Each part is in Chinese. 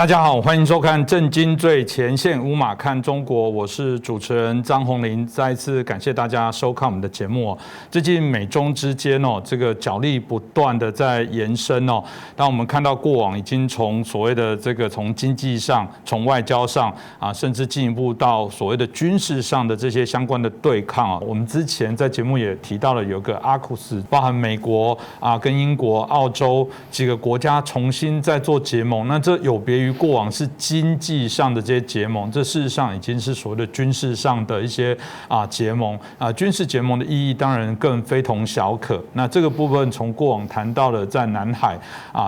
大家好，欢迎收看《震惊最前线》，乌马看中国，我是主持人张宏林。再一次感谢大家收看我们的节目。最近美中之间这个角力不断的在延伸当我们看到过往已经从所谓的这个从经济上、从外交上甚至进一步到所谓的军事上的这些相关的对抗我们之前在节目也提到了有个AUKUS，包含美国跟英国、澳洲几个国家重新在做结盟，那这有别于过往是经济上的这些结盟，这事实上已经是所谓的军事上的一些结盟军事结盟的意义当然更非同小可。那这个部分从过往谈到了在南海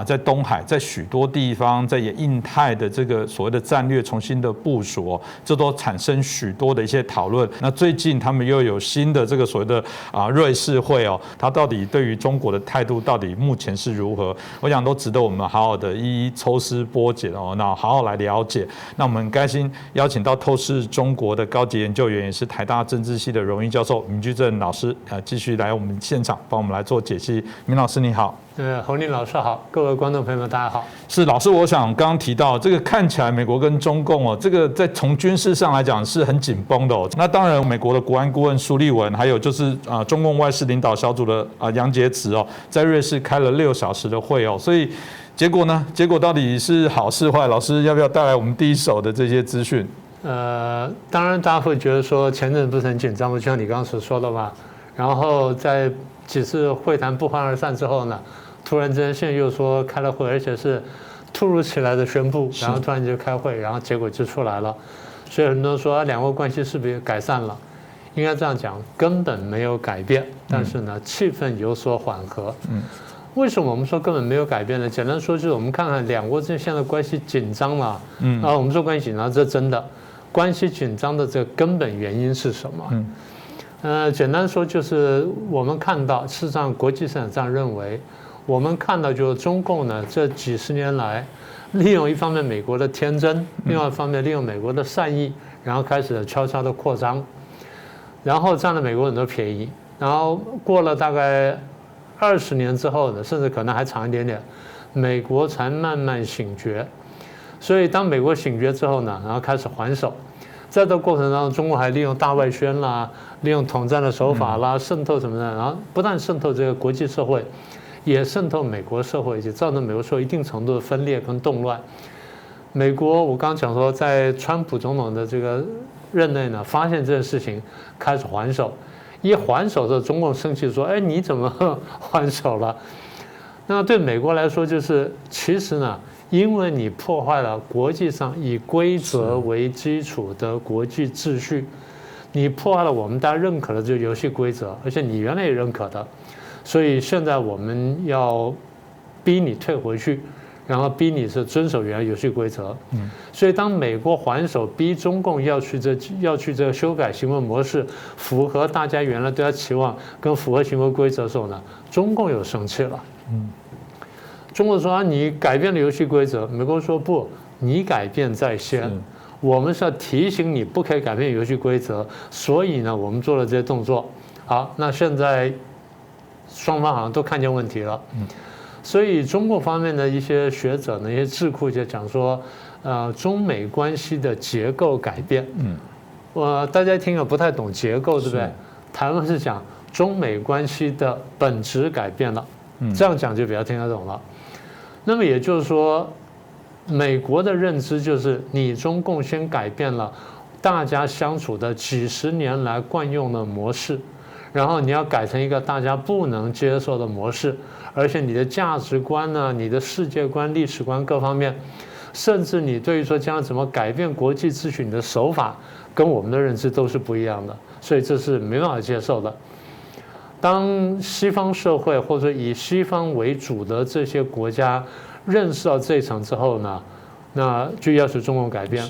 在东海，在许多地方，在也印太的这个所谓的战略重新的部署这都产生许多的一些讨论。那最近他们又有新的这个所谓的瑞士会它到底对于中国的态度到底目前是如何？我想都值得我们好好的一一抽丝剥茧那好好来了解。那我们很开心邀请到透视中国的高级研究员，也是台大政治系的荣誉教授闵居正老师继续来我们现场帮我们来做解析。闵老师你好。洪林老师好，各位观众朋友们大家好。是老师，我想刚刚提到这个看起来美国跟中共这个在从军事上来讲是很紧绷的那当然美国的国安顾问苏立文，还有就是中共外事领导小组的杨洁篪在瑞士开了6小时的会所以结果呢？结果到底是好是坏？老师要不要带来我们第一手的这些资讯？当然大家会觉得说前阵不是很紧张吗？就像你刚刚所说的嘛。然后在几次会谈不欢而散之后呢，突然之间现在又说开了会，而且是突如其来的宣布，然后突然就开会，然后结果就出来了。所以很多人说两国关系是不是改善了？应该这样讲，根本没有改变，但是呢，气氛有所缓和。为什么我们说根本没有改变呢？简单说就是我们看看两国之间现在关系紧张了。我们说关系紧张，这真的关系紧张的这个根本原因是什么？简单说就是我们看到，事实上国际上这样认为，我们看到就是中共呢这几十年来，利用一方面美国的天真，另外一方面利用美国的善意，然后开始悄悄的扩张，然后占了美国很多便宜，然后过了大概20年之后呢，甚至可能还长一点点，美国才慢慢醒觉。所以当美国醒觉之后呢，然后开始还手。在这过程当中，中国还利用大外宣啦，利用统战的手法啦，渗透什么的，然后不但渗透这个国际社会，也渗透美国社会，也造成美国社会一定程度的分裂跟动乱。美国我刚刚讲说，在川普总统的这个任内呢，发现这件事情，开始还手。一还手的时候，中共生气说：“哎，你怎么还手了？”那对美国来说，就是其实呢，因为你破坏了国际上以规则为基础的国际秩序，你破坏了我们大家认可的这个游戏规则，而且你原来也认可的，所以现在我们要逼你退回去。然后逼你是遵守原来游戏规则，所以当美国还手逼中共要去这个修改行为模式，符合大家原来对他期望跟符合行为规则的时候呢，中共又生气了。中国说你改变了游戏规则，美国说不，你改变在先，我们是要提醒你不可以改变游戏规则，所以呢，我们做了这些动作。好，那现在双方好像都看见问题了。所以中国方面的一些学者呢，一些智库就讲说，中美关系的结构改变。大家听了不太懂结构，对不对？台湾是讲中美关系的本质改变了，这样讲就比较听得懂了。那么也就是说，美国的认知就是你中共先改变了大家相处的几十年来惯用的模式。然后你要改成一个大家不能接受的模式，而且你的价值观呢、你的世界观、历史观各方面，甚至你对于说将来怎么改变国际秩序，你的手法跟我们的认知都是不一样的，所以这是没办法接受的。当西方社会或者以西方为主的这些国家认识到这一层之后呢，那就要求中共改变。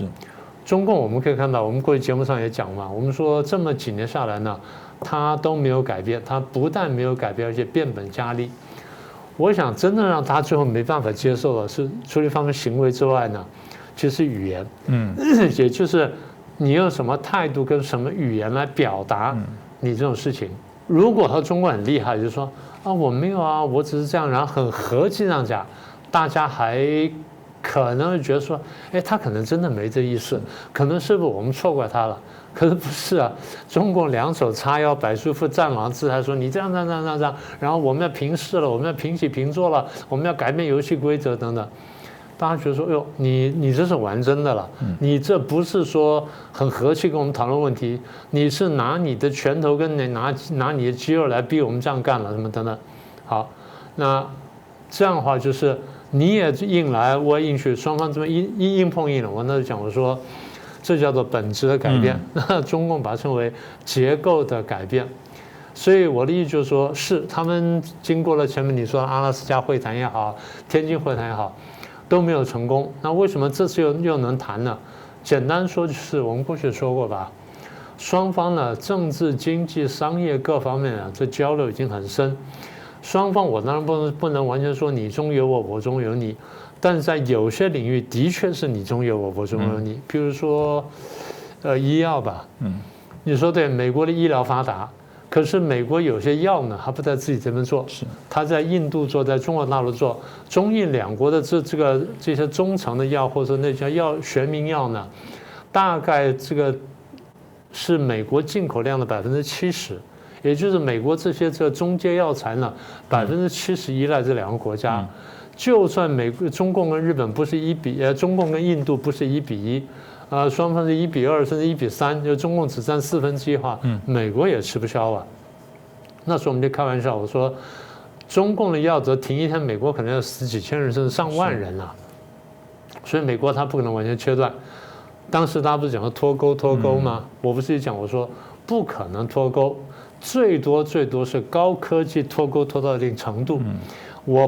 中共我们可以看到，我们过去节目上也讲嘛，我们说这么几年下来呢，它都没有改变，它不但没有改变，而且变本加厉。我想真正让他最后没办法接受的是，除了一方面行为之外呢，就是语言。也就是你用什么态度跟什么语言来表达你这种事情。如果中国很厉害，就是说我没有啊，我只是这样，然后很和气这样讲，大家还可能会觉得说，哎，他可能真的没这意思，可能是不是我们错怪他了？可是不是啊，中共两手叉腰，摆出一副战狼姿态，说你这样，然后我们要平视了，我们要平起平坐了，我们要改变游戏规则等等。大家觉得说，哎呦，你这是玩真的了，你这不是说很和气跟我们讨论问题，你是拿你的拳头跟你拿你的肌肉来逼我们这样干了，什么等等。好，那这样的话就是你也硬来，我也硬去，双方这么硬碰硬了。我那时候讲，我说这叫做本质的改变，那中共把它称为结构的改变。所以我的意思就是说，是他们经过了前面你说阿拉斯加会谈也好，天津会谈也好，都没有成功。那为什么这次又能谈呢？简单说就是我们过去说过吧，双方呢政治、经济、商业各方面啊，这交流已经很深。双方我当然不能完全说你中有我，我中有你，但是在有些领域的确是你中有我，我中有你。譬如说，医药吧，你说对，美国的医疗发达。可是美国有些药呢，它不在自己这边做，它在印度做，在中国大陆做。中印两国的这些中成的药，或者说那些学名药呢，大概这个是美国进口量的70%，也就是美国这个中阶药材呢，70%依赖这两个国家。就算中共跟日本不是中共跟印度不是1:1。双方是1:2，甚至1:3，就中共只占1/4的话，美国也吃不消啊。那时候我们就开玩笑，我说中共的药则停一天，美国可能要10几千人甚至上万人啊。所以美国它不可能完全切断。当时大家不是讲说脱钩吗？我不是讲我说不可能脱钩，最多是高科技脱钩脱到一定程度。我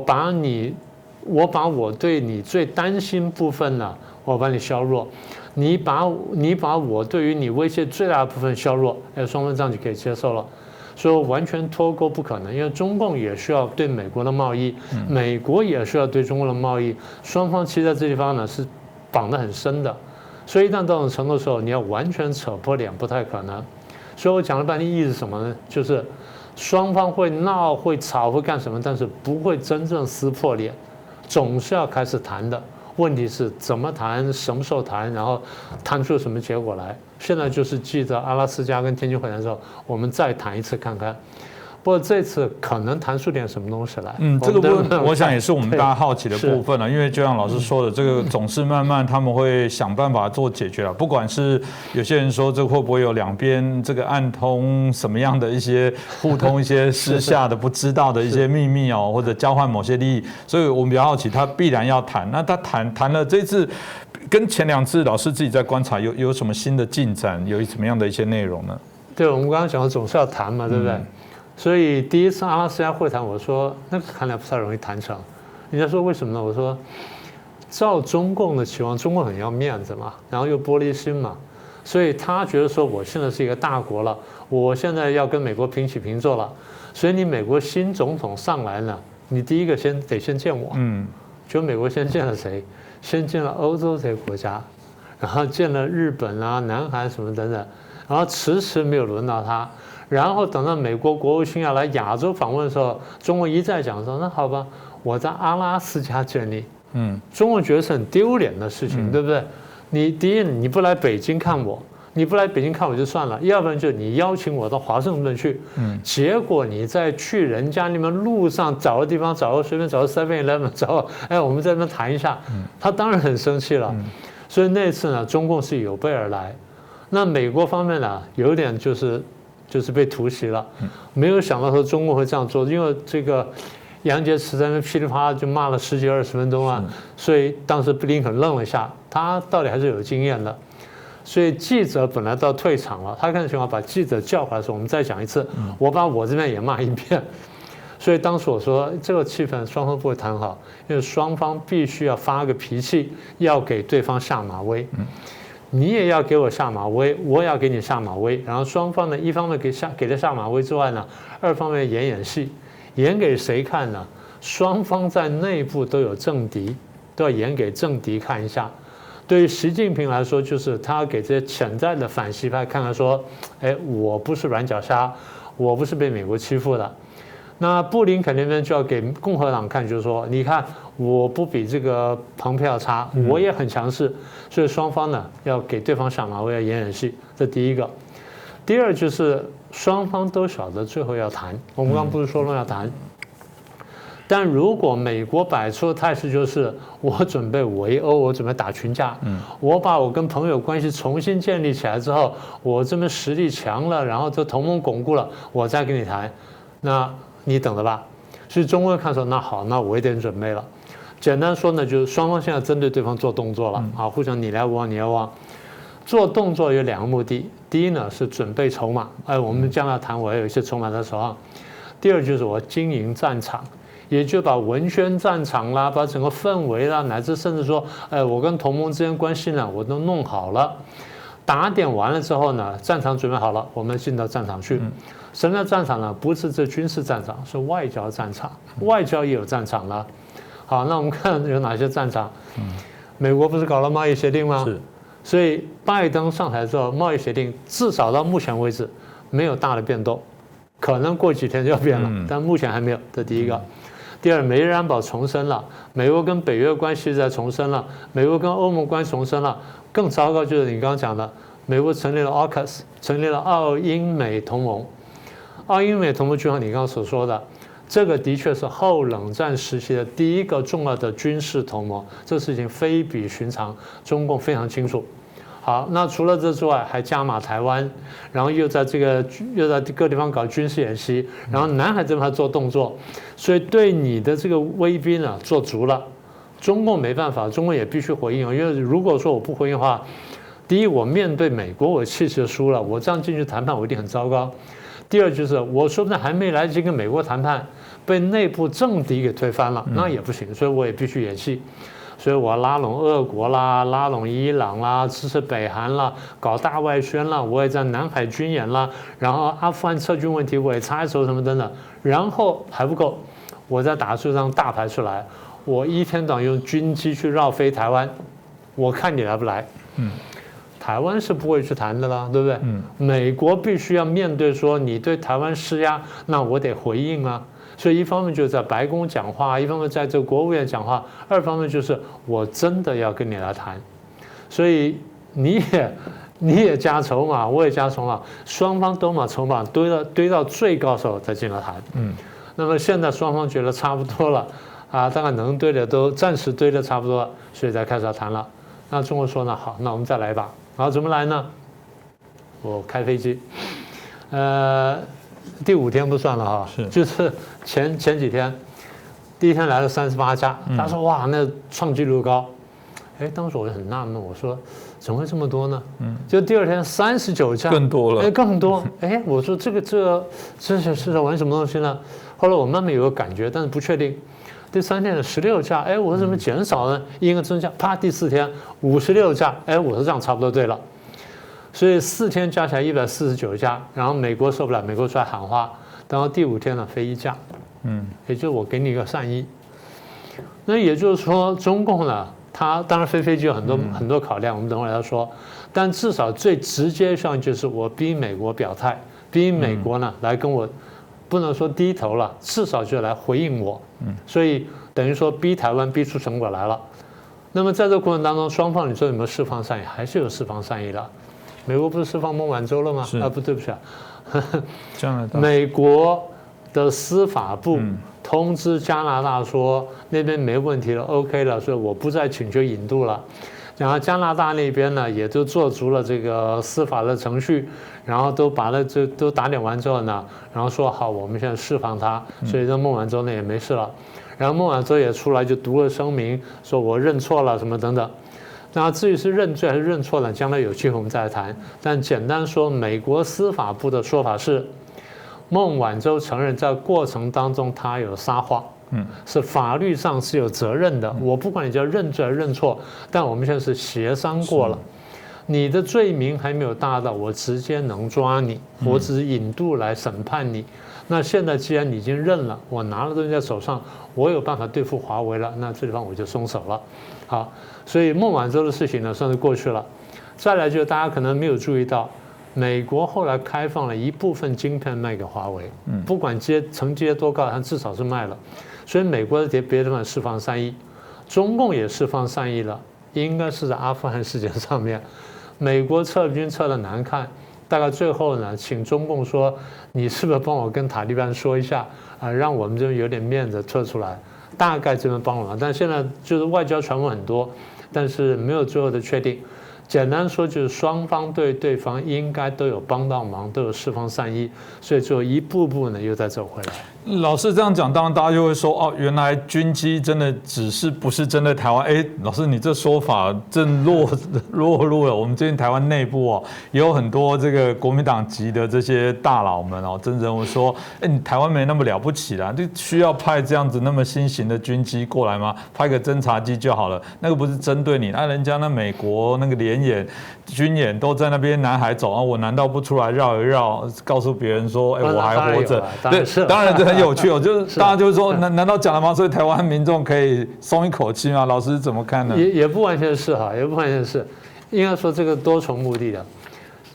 把我对你最担心部分呢，我把你削弱。你把我对于你威胁最大的部分削弱，双方这样就可以接受了。所以完全脱钩不可能，因为中共也需要对美国的贸易，美国也需要对中国的贸易，双方其实在这地方呢是绑得很深的。所以一旦到这种程度的时候，你要完全扯破脸不太可能。所以我讲了半天意思是什么呢？就是双方会闹、会吵、会干什么，但是不会真正撕破脸，总是要开始谈的。问题是怎么谈，什么时候谈，然后谈出什么结果来。现在就是记着阿拉斯加跟天津会谈的时候，我们再谈一次看看。不过这次可能谈出点什么东西来。这个部分我想也是我们大家好奇的部分了，因为就像老师说的，这个总是慢慢他们会想办法做解决了。不管是有些人说这会不会有两边这个暗通什么样的一些互通一些私下的不知道的一些秘密哦，或者交换某些利益，所以我们比较好奇，他必然要谈。那他谈了这次。跟前2次老师自己在观察有什么新的进展，有什么样的一些内容呢？对，我们刚刚讲的总是要谈嘛，对不对？所以第一次阿拉斯加会谈，我说那个看来不太容易谈成。人家说为什么呢？我说照中共的期望，中共很要面子嘛，然后又玻璃心嘛，所以他觉得说我现在是一个大国了，我现在要跟美国平起平坐了，所以你美国新总统上来呢，你第一个得先见我。就美国先见了谁？先见了欧洲这些国家，然后见了日本啊、南韩什么等等，然后迟迟没有轮到他。然后等到美国国务卿要来亚洲访问的时候，中国一再讲说：“那好吧，我在阿拉斯加见你。”中国觉得是很丢脸的事情，对不对？你第一，你不来北京看我，你不来北京看我就算了，要不然就你邀请我到华盛顿去，结果你再去人家那边路上找个地方，随便找个 7-Eleven 找，我们在那边谈一下，他当然很生气了。所以那次呢，中共是有备而来。那美国方面呢，有点就是被突袭了，没有想到说中共会这样做，因为这个杨洁篪在那噼里啪啦就骂了10几20分钟啊，所以当时布林肯愣了一下，他到底还是有经验的。所以记者本来到退场了，他看情况把记者叫回来的时候，我们再讲一次，我把我这边也骂一遍。所以当时我说这个气氛双方不会谈好，因为双方必须要发个脾气，要给对方下马威。你也要给我下马威，我也要给你下马威。然后双方呢，一方面给他下马威之外呢，二方面演戏，演给谁看呢？双方在内部都有政敌，都要演给政敌看一下。对于习近平来说，就是他要给这些潜在的反习派看看说，我不是软脚虾，我不是被美国欺负的。那布林肯那边就要给共和党看，就是说，你看我不比这个蓬佩奥差，我也很强势，所以双方呢要给对方下马威，要演戏，这第一个。第二就是双方都晓得最后要谈，我们刚刚不是说了要谈，但如果美国摆出的态势就是我准备围欧，我准备打群架，我把我跟朋友关系重新建立起来之后，我这边实力强了，然后这同盟巩固了，我再跟你谈，那你等着吧。所以中国人看说，那好，那我有点准备了。简单说呢，就是双方现在针对对方做动作了啊，互相你来我往，你来我往。做动作有2个目的，第一呢是准备筹码，我们将来谈，我要有一些筹码在手上。第二就是我经营战场，也就把文宣战场啦，把整个氛围啦，乃至甚至说，我跟同盟之间关系呢，我都弄好了。打点完了之后呢，战场准备好了，我们进到战场去。什么叫战场呢？不是这军事战场，是外交战场，外交也有战场了。好，那我们看有哪些战场？美国不是搞了贸易协定吗？是。所以拜登上台之后，贸易协定至少到目前为止没有大的变动，可能过几天就要变了，但目前还没有。这第一个。第二，美日安保重申了，美国跟北约关系在重申了，美国跟欧盟关系重申了。更糟糕就是你刚刚讲的，美国成立了 AUKUS， 成立了澳英美同盟。澳英美同盟就像你刚刚所说的，这个的确是后冷战时期的第一个重要的军事同盟，这事情非比寻常，中共非常清楚。好，那除了这之外，还加码台湾，然后又在各地方搞军事演习，然后南海这边还做动作，所以对你的这个威逼呢做足了。中共没办法，中共也必须回应，因为如果说我不回应的话，第一，我面对美国我气势输了，我这样进去谈判我一定很糟糕。第二就是我说不定还没来得及跟美国谈判，被内部政敌给推翻了，那也不行，所以我也必须演戏。所以我要拉拢俄国啦，拉拢伊朗啦，支持北韩啦，搞大外宣啦，我也在南海军演啦，然后阿富汗撤军问题我也插一手什么等等，然后还不够，我再打出一张大牌出来，我一天到晚用军机去绕飞台湾，我看你来不来？台湾是不会去谈的啦，对不对？美国必须要面对说你对台湾施压，那我得回应啊。所以一方面就是在白宫讲话，一方面在这个国务院讲话，二方面就是我真的要跟你来谈。所以你也加筹码，我也加筹码，双方都把筹码堆到最高时候再进来谈。那么现在双方觉得差不多了啊，大概能堆的都暂时堆的差不多了，所以才开始要谈了。那中国说呢，好，那我们再来吧。好，怎么来呢？我开飞机，第5天不算了哈，就是前几天，第1天来了38架，他说哇，那创纪录高，当时我就很纳闷，我说怎么会这么多呢？就第2天39架，更多了，更多，我说这是在玩什么东西呢？后来我慢慢有个感觉，但是不确定。第3天的16架，我说怎么减少呢？一个增加，啪，第4天56架，我说这样差不多对了。所以4天加起来149架，然后美国受不了，美国出来喊话，然后第5天呢飞1架，也就是我给你一个善意。那也就是说，中共呢，它当然飞机有很多考量，我们等会儿要说，但至少最直接上就是我逼美国表态，逼美国呢来跟我，不能说低头了，至少就来回应我。所以等于说逼台湾逼出成果来了。那么在这个过程当中，双方你说有没有释放善意？还是有释放善意的。美国不是释放孟晚舟了吗？不对不起啊，美国的司法部通知加拿大说那边没问题了 ，OK 了，所以我不再请求引渡了。然后加拿大那边呢，也都做足了这个司法的程序，然后都打点完之后呢，然后说好，我们现在释放他，所以这孟晚舟呢也没事了。然后孟晚舟也出来就读了声明，说我认错了什么等等。那至于是认罪还是认错呢？将来有机会我们再来谈。但简单说，美国司法部的说法是，孟晚舟承认在过程当中他有撒谎，是法律上是有责任的。我不管你叫认罪还是认错，但我们现在是协商过了，你的罪名还没有大到我直接能抓你，我只是引渡来审判你。那现在既然你已经认了，我拿了东西在手上，我有办法对付华为了，那这地方我就松手了。好，所以孟晚舟的事情呢算是过去了。再来就是大家可能没有注意到，美国后来开放了一部分晶片卖给华为，不管承接多高，它至少是卖了。所以美国的别的地方释放3亿，中共也释放3亿了，应该是在阿富汗事件上面。美国撤军撤得难看，大概最后呢，请中共说，你是不是帮我跟塔利班说一下啊，让我们这边有点面子撤出来，大概这边帮了忙。但现在就是外交传闻很多，但是没有最后的确定。简单说就是双方对对方应该都有帮到忙，都有释放善意，所以最后一步步呢又再走回来。老师这样讲，当然大家就会说哦，原来军机真的不是针对台湾。哎，老师你这说法正落入了我们最近台湾内部哦，也有很多这个国民党籍的这些大佬们哦，真认为说，哎，你台湾没那么了不起啦，就需要派这样子那么新型的军机过来吗？派个侦察机就好了，那个不是针对你，那人家那美国那个军演都在那边南海走啊，我难道不出来绕一绕，告诉别人说，哎，我还活着？对，当然这很有趣哦，就是大家就是说，难道讲了吗？所以台湾民众可以松一口气吗？老师怎么看呢？也不完全是哈，也不完全是，应该说这个多重目的的。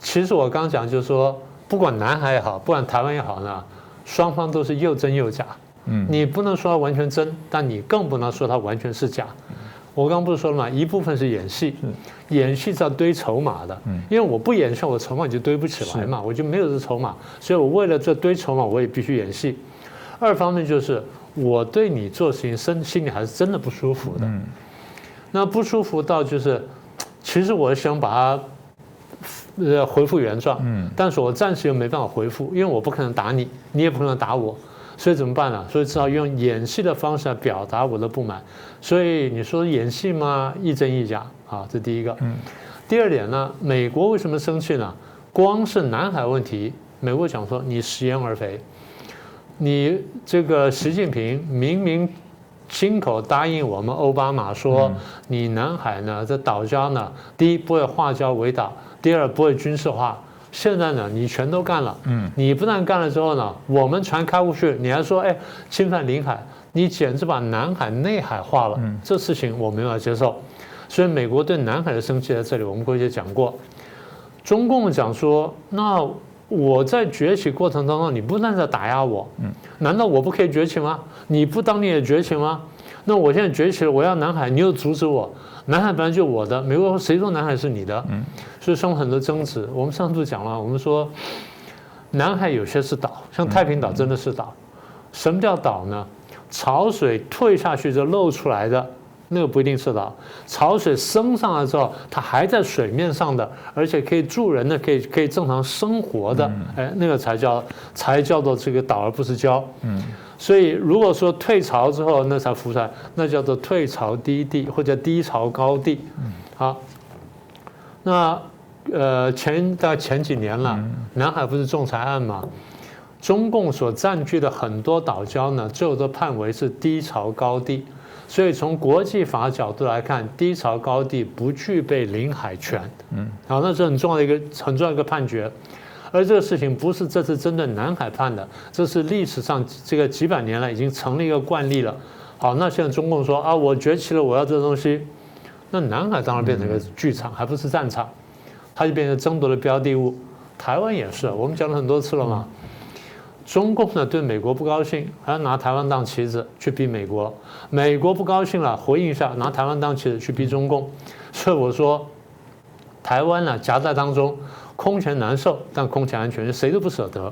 其实我刚讲就是说，不管南海也好，不管台湾也好呢，双方都是又真又假。你不能说它完全真，但你更不能说它完全是假。我刚不是说了吗？一部分是演戏，演戏是要堆筹码的，因为我不演戏，我筹码就堆不起来嘛，我就没有这筹码，所以我为了这堆筹码，我也必须演戏。二方面就是我对你做事情心里还是真的不舒服的，那不舒服到就是，其实我想把它恢复原状，但是我暂时又没办法恢复，因为我不可能打你，你也不可能打我。所以怎么办呢？所以只好用演戏的方式来表达我的不满。所以你说演戏吗？亦真亦假啊，这第一个。第二点呢，美国为什么生气呢？光是南海问题，美国讲说你食言而肥，你这个习近平明明亲口答应我们奥巴马说，你南海呢这岛礁呢，第一不会化礁为岛，第二不会军事化。现在呢，你全都干了，你不但干了之后呢，我们船开过去，你还说，哎，侵犯领海，你简直把南海内海化了，这事情我没办法接受。所以美国对南海的生气在这里，我们过去也讲过。中共讲说，那我在崛起过程当中，你不但在打压我，难道我不可以崛起吗？你不当年也崛起吗？那我现在崛起了，我要南海，你又阻止我。南海本来就我的，美国说谁说南海是你的？所以生很多争执。我们上次讲了，我们说南海有些是岛，像太平岛真的是岛。什么叫岛呢？潮水退下去就露出来的那个不一定是岛，潮水升上来之后，它还在水面上的，而且可以住人的，可以正常生活的，哎，那个才叫做这个岛，而不是礁。所以如果说退潮之后那才浮出来，那叫做退潮低地或者低潮高地。好，那大概前几年了，南海不是仲裁案嘛？中共所占据的很多岛礁呢，最后都判为是低潮高地。所以从国际法角度来看，低潮高地不具备领海权。好，那是很重要的一个判决。而这个事情不是这次针对南海判的，这是历史上这个几百年来已经成了一个惯例了。好，那现在中共说啊，我崛起了，我要这东西，那南海当然变成一个剧场，还不是战场，它就变成争夺的标的物。台湾也是，我们讲了很多次了嘛。中共呢对美国不高兴，还要拿台湾当棋子去逼美国；美国不高兴了，回应一下，拿台湾当棋子去逼中共。所以我说，台湾呢夹在当中。空前难受，但空前安全，谁都不舍得。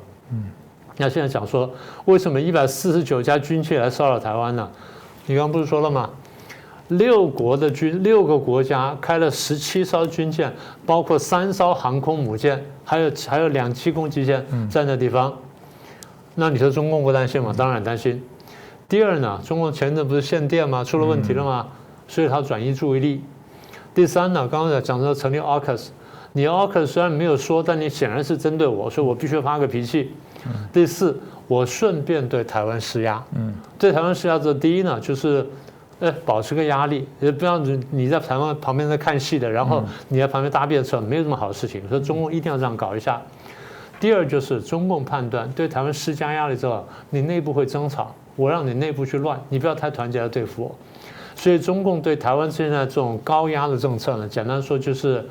那现在讲说，为什么149家军舰来骚扰台湾呢？你刚刚不是说了吗？6个国家开了17艘军舰，包括3艘航空母舰，还有2栖攻击舰在那地方。那你说中共不担心吗？当然担心。第二呢，中共前阵不是限电吗？出了问题了吗？所以他转移注意力。第三呢，刚刚讲到成立 AUKUS。你 AUKUS 虽然没有说，但你显然是针对我，所以我必须发个脾气。第四，我顺便对台湾施压。对台湾施压的第一呢，就是保持个压力，也不要你在台湾旁边在看戏的，然后你在旁边搭便车，没有这么好的事情。所以中共一定要这样搞一下。第二就是中共判断对台湾施加压力之后，你内部会争吵，我让你内部去乱，你不要太团结来对付我。所以中共对台湾现在这种高压的政策呢，简单说就是。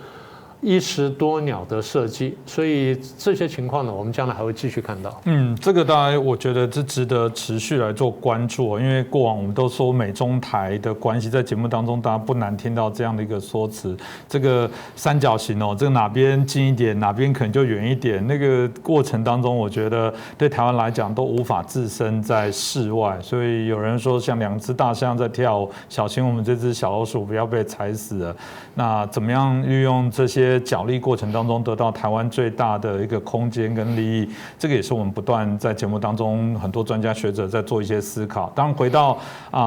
一石多鸟的设计，所以这些情况呢，我们将来还会继续看到。这个当然我觉得这值得持续来做关注，因为过往我们都说美中台的关系，在节目当中大家不难听到这样的一个说辞，这个三角形这个哪边近一点，哪边可能就远一点，那个过程当中，我觉得对台湾来讲都无法置身在事外，所以有人说像两只大象在跳舞，小心我们这只小老鼠不要被踩死了。那怎么样利用这些角力过程当中得到台湾最大的一个空间跟利益，这个也是我们不断在节目当中很多专家学者在做一些思考。当然回到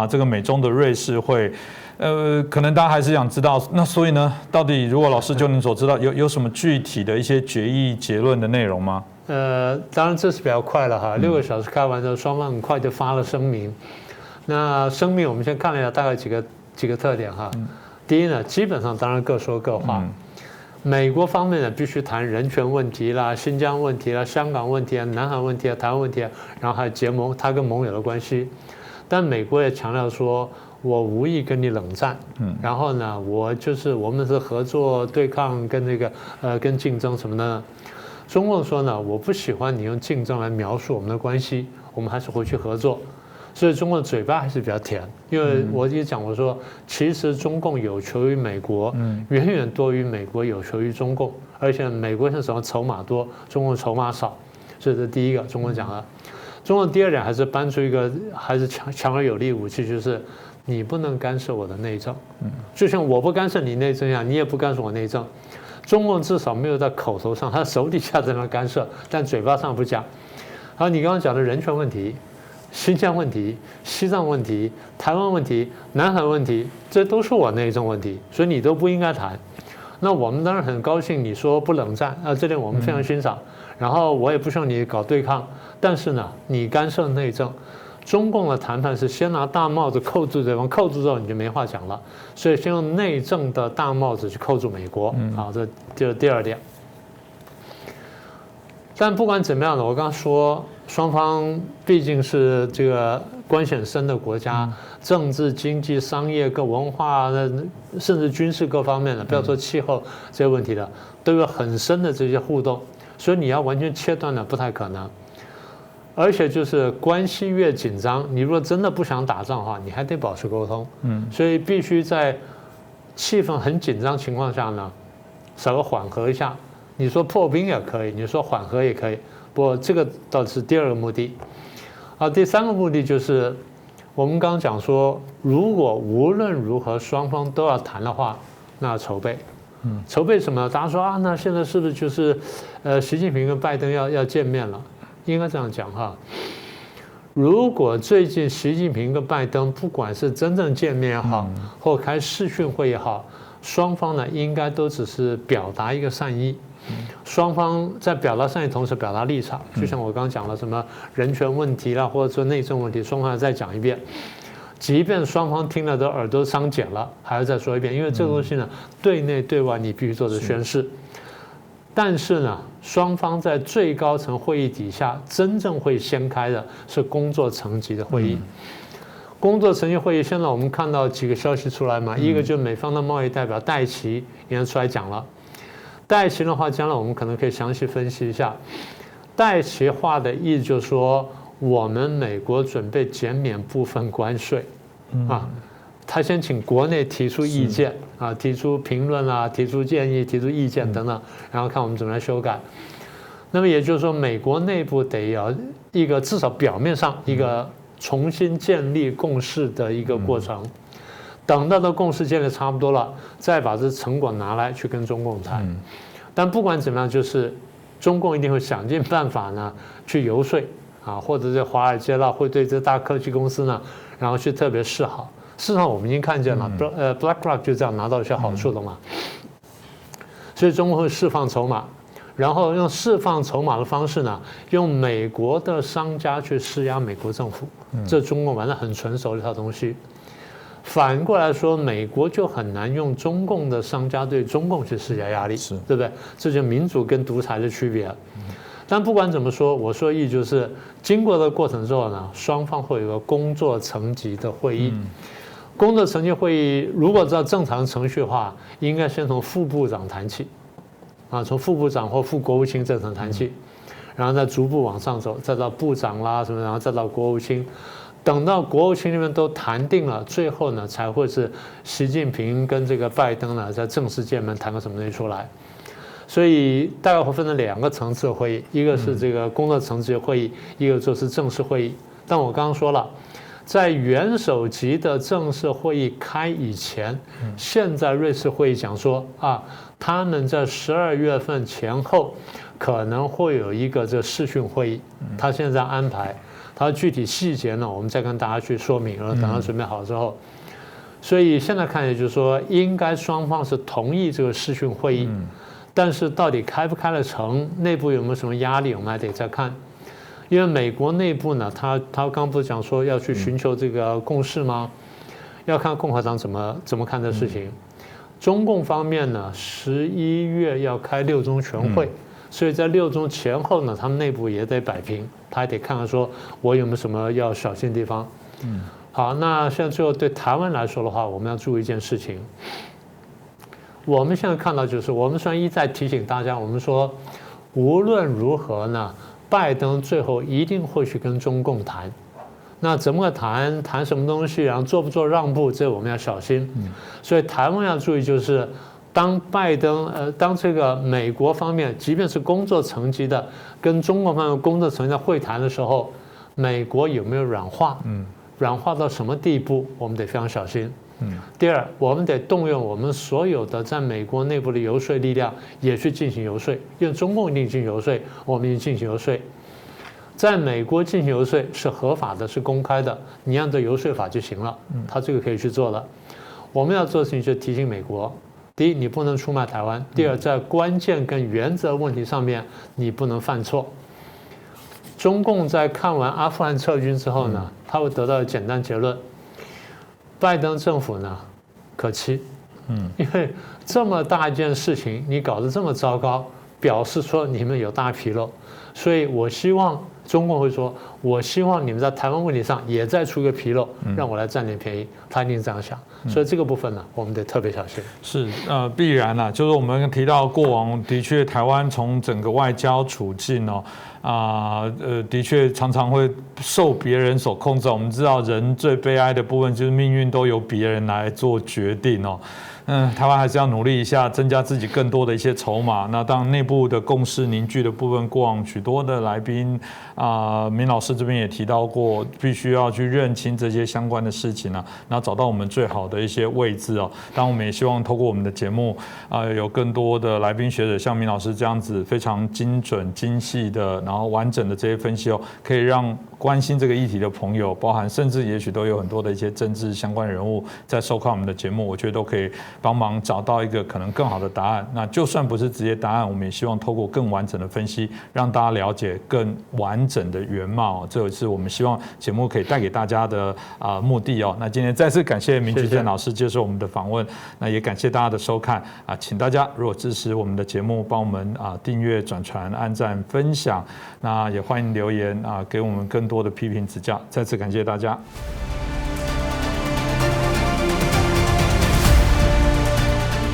这个美中的瑞士会，可能大家还是想知道，那所以呢，到底如果老师就您所知道有什么具体的一些决议结论的内容吗？当然这是比较快了哈，6个小时开完之后，双方很快就发了声明。那声明我们先看了一下，大概几个特点哈。第一呢，基本上当然各说各话。美国方面呢，必须谈人权问题啦、新疆问题啦、香港问题啊、南海问题啊、台湾问题啊，然后还有结盟，他跟盟友的关系。但美国也强调说，我无意跟你冷战，然后呢，我们是合作对抗跟竞争什么的。中共说呢，我不喜欢你用竞争来描述我们的关系，我们还是回去合作。所以中共的嘴巴还是比较甜，因为我也讲过说，其实中共有求于美国，远远多于美国有求于中共，而且美国是什么筹码多，中共筹码少，这是第一个。中共讲了，中共第二点还是搬出一个还是强而有力武器，就是你不能干涉我的内政，就像我不干涉你内政一样，你也不干涉我内政。中共至少没有在口头上，他手底下在那干涉，但嘴巴上不讲。好，你刚刚讲的人权问题。新疆问题、西藏问题、台湾问题、南海问题，这都是我内政问题，所以你都不应该谈。那我们当然很高兴你说不冷战，这点我们非常欣赏。然后我也不希望你搞对抗，但是呢，你干涉内政，中共的谈判是先拿大帽子扣住对方，扣住之后你就没话讲了。所以先用内政的大帽子去扣住美国，好，这就是第二点。但不管怎么样呢，我刚刚说双方毕竟是这个关系很深的国家，政治、经济、商业、各文化，甚至军事各方面的，不要说气候这些问题的，都有很深的这些互动，所以你要完全切断呢不太可能。而且就是关系越紧张，你如果真的不想打仗的话，你还得保持沟通。所以必须在气氛很紧张情况下呢，稍微缓和一下。你说破冰也可以，你说缓和也可以，不过这个倒是第二个目的。第三个目的就是我们刚刚讲说，如果无论如何双方都要谈的话，那筹备。筹备什么？大家说啊，那现在是不是就是习近平跟拜登要见面了？应该这样讲哈。如果最近习近平跟拜登不管是真正见面也好，或开视讯会也好，双方呢应该都只是表达一个善意。双方在表达善意同时表达立场，就像我刚刚讲了什么人权问题啦，或者说内政问题，双方再讲一遍。即便双方听了都耳朵伤茧了，还要再说一遍，因为这个东西呢，对内对外你必须做着宣示。但是呢，双方在最高层会议底下，真正会掀开的是工作层级的会议。工作层级会议，现在我们看到几个消息出来嘛，一个就是美方的贸易代表戴琪也出来讲了。戴琪的话，将来我们可能可以详细分析一下。戴琪话的意思就是说，我们美国准备减免部分关税，他先请国内提出意见提出评论啊，提出建议，提出意见等等，然后看我们怎么来修改。那么也就是说，美国内部得要一个至少表面上一个重新建立共识的一个过程。等到的共识建立差不多了，再把这成果拿来去跟中共谈。但不管怎么样，就是中共一定会想尽办法呢去游说或者在华尔街啦，会对这大科技公司呢，然后去特别示好。事实上我们已经看见了，BlackRock 就这样拿到一些好处了嘛。所以中共会释放筹码，然后用释放筹码的方式呢，用美国的商家去施压美国政府。这中共玩得很纯熟的一套东西。反过来说，美国就很难用中共的商家对中共去施加压力，对不对？这就民主跟独裁的区别。但不管怎么说，我说的意思就是，经过这个过程之后呢，双方会有个工作层级的会议。工作层级会议如果照正常程序的话，应该先从副部长谈起，啊，从副部长或副国务卿这层谈起，然后再逐步往上走，再到部长啦什么，然后再到国务卿。等到国务卿那边都谈定了，最后呢才会是习近平跟这个拜登呢在正式见面谈个什么东西出来。所以大概会分成2个层次的会议，一个是这个工作层级的会议，一个就是正式会议。但我刚刚说了，在元首级的正式会议开以前，现在瑞士会议讲说啊，他们在12月份前后可能会有一个这视讯会议，他现在安排。它具体细节呢，我们再跟大家去说明，然后等它准备好之后，所以现在看也就是说，应该双方是同意这个视讯会议，但是到底开不开得成，内部有没有什么压力，我们还得再看。因为美国内部呢，他刚不是讲说要去寻求这个共识吗？要看共和党怎么看这事情。中共方面呢，11月要开6中全会。所以在6中前后呢，他们内部也得摆平，他还得看看说我有没有什么要小心的地方。好，那现在最后对台湾来说的话，我们要注意一件事情。我们现在看到就是，我们虽然一再提醒大家，我们说无论如何呢，拜登最后一定会去跟中共谈。那怎么个谈？谈什么东西？然后做不做让步？这我们要小心。所以台湾要注意就是。当拜登当这个美国方面，即便是工作层级的跟中国方面工作层级的会谈的时候，美国有没有软化？软化到什么地步，我们得非常小心。第二，我们得动用我们所有的在美国内部的游说力量，也去进行游说。因为中共一定进行游说，我们也进行游说。在美国进行游说是合法的，是公开的，你按照游说法就行了。他这个可以去做了。我们要做的事情就提醒美国。第一，你不能出卖台湾；第二，在关键跟原则问题上面，你不能犯错。中共在看完阿富汗撤军之后呢，他会得到简单结论：拜登政府呢可期。因为这么大一件事情，你搞得这么糟糕，表示说你们有大纰漏。所以我希望中共会说，我希望你们在台湾问题上也再出一个纰漏，让我来占点便宜。他一定这样想，所以这个部分呢，我们得特别小心。是必然啦，就是我们提到过往的确，台湾从整个外交处境的确常常会受别人所控制。我们知道人最悲哀的部分就是命运都由别人来做决定哦。台湾还是要努力一下，增加自己更多的一些筹码。那当然内部的共识凝聚的部分，过往许多的来宾明老师这边也提到过，必须要去认清这些相关的事情啊，然后找到我们最好的一些位置哦。当然我们也希望透过我们的节目有更多的来宾学者像明老师这样子非常精准、精细的，然后完整的这些分析哦，可以让关心这个议题的朋友，包含甚至也许都有很多的一些政治相关人物在收看我们的节目，我觉得都可以帮忙找到一个可能更好的答案。那就算不是直接答案，我们也希望透过更完整的分析，让大家了解更完整的原貌。这也是我们希望节目可以带给大家的目的哦。那今天再次感谢明居正老师接受我们的访问，那也感谢大家的收看请大家如果支持我们的节目，帮我们订阅、转传、按赞、分享，那也欢迎留言给我们更多的批评指教。再次感谢大家。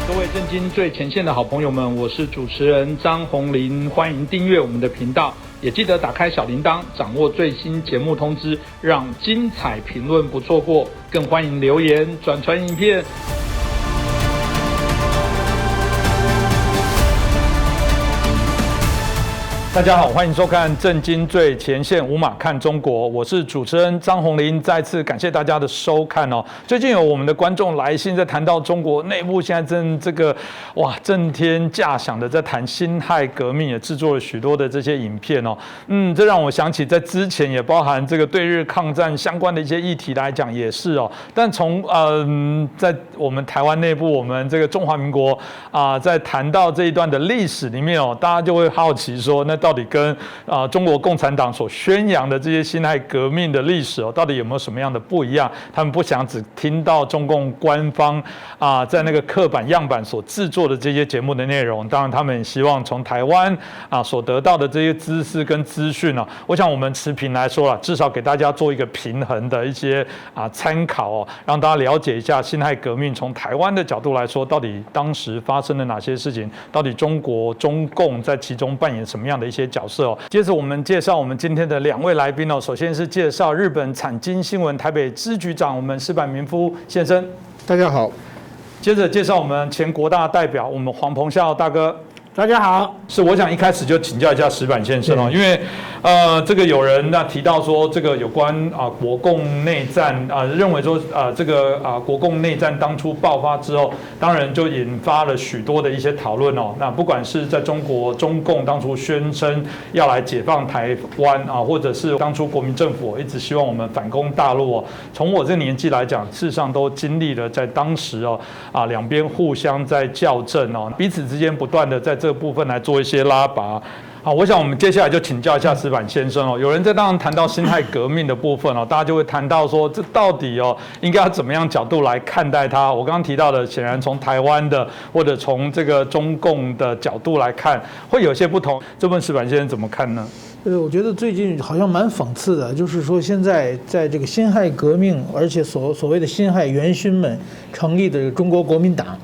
各位震惊最前线的好朋友们，我是主持人张宏林，欢迎订阅我们的频道，也记得打开小铃铛，掌握最新节目通知，让精彩评论不错过。更欢迎留言、转传影片。大家好，欢迎收看《震惊最前线》，无马看中国，我是主持人张宏林。再次感谢大家的收看哦。最近有我们的观众来信，在谈到中国内部现在震天价响的在谈辛亥革命，也制作了许多的这些影片哦。这让我想起在之前也包含这个对日抗战相关的一些议题来讲也是哦。但从在我们台湾内部，我们这个中华民国在谈到这一段的历史里面哦，大家就会好奇说，那到底跟中国共产党所宣扬的这些辛亥革命的历史到底有没有什么样的不一样？他们不想只听到中共官方在那个刻板样板所制作的这些节目的内容，当然他们也希望从台湾所得到的这些知识跟资讯我想我们持平来说至少给大家做一个平衡的一些参考让大家了解一下辛亥革命从台湾的角度来说，到底当时发生了哪些事情，到底中共在其中扮演什么样的一些角色接着我们介绍我们今天的2位来宾首先是介绍日本产经新闻台北支局长我们矢板明夫先生，大家好。接着介绍我们前国大代表我们黄鹏孝大哥，大家好。是我想一开始就请教一下矢板先生因为这个有人提到说这个有关国共内战认为说这个国共内战当初爆发之后，当然就引发了许多的一些讨论那不管是在中国中共当初宣称要来解放台湾或者是当初国民政府一直希望我们反攻大陆从我这个年纪来讲，事实上都经历了在当时两边互相在校正彼此之间不断的在这个部分来做一些拉拔。好，我想我们接下来就请教一下矢板先生有人在当然谈到辛亥革命的部分大家就会谈到说这到底应该要怎么样角度来看待它。我刚刚提到的，显然从台湾的或者从这个中共的角度来看，会有些不同。这问矢板先生怎么看呢？我觉得最近好像蛮讽刺的，就是说现在在这个辛亥革命，而且所谓的辛亥元勋们成立的中国国民党，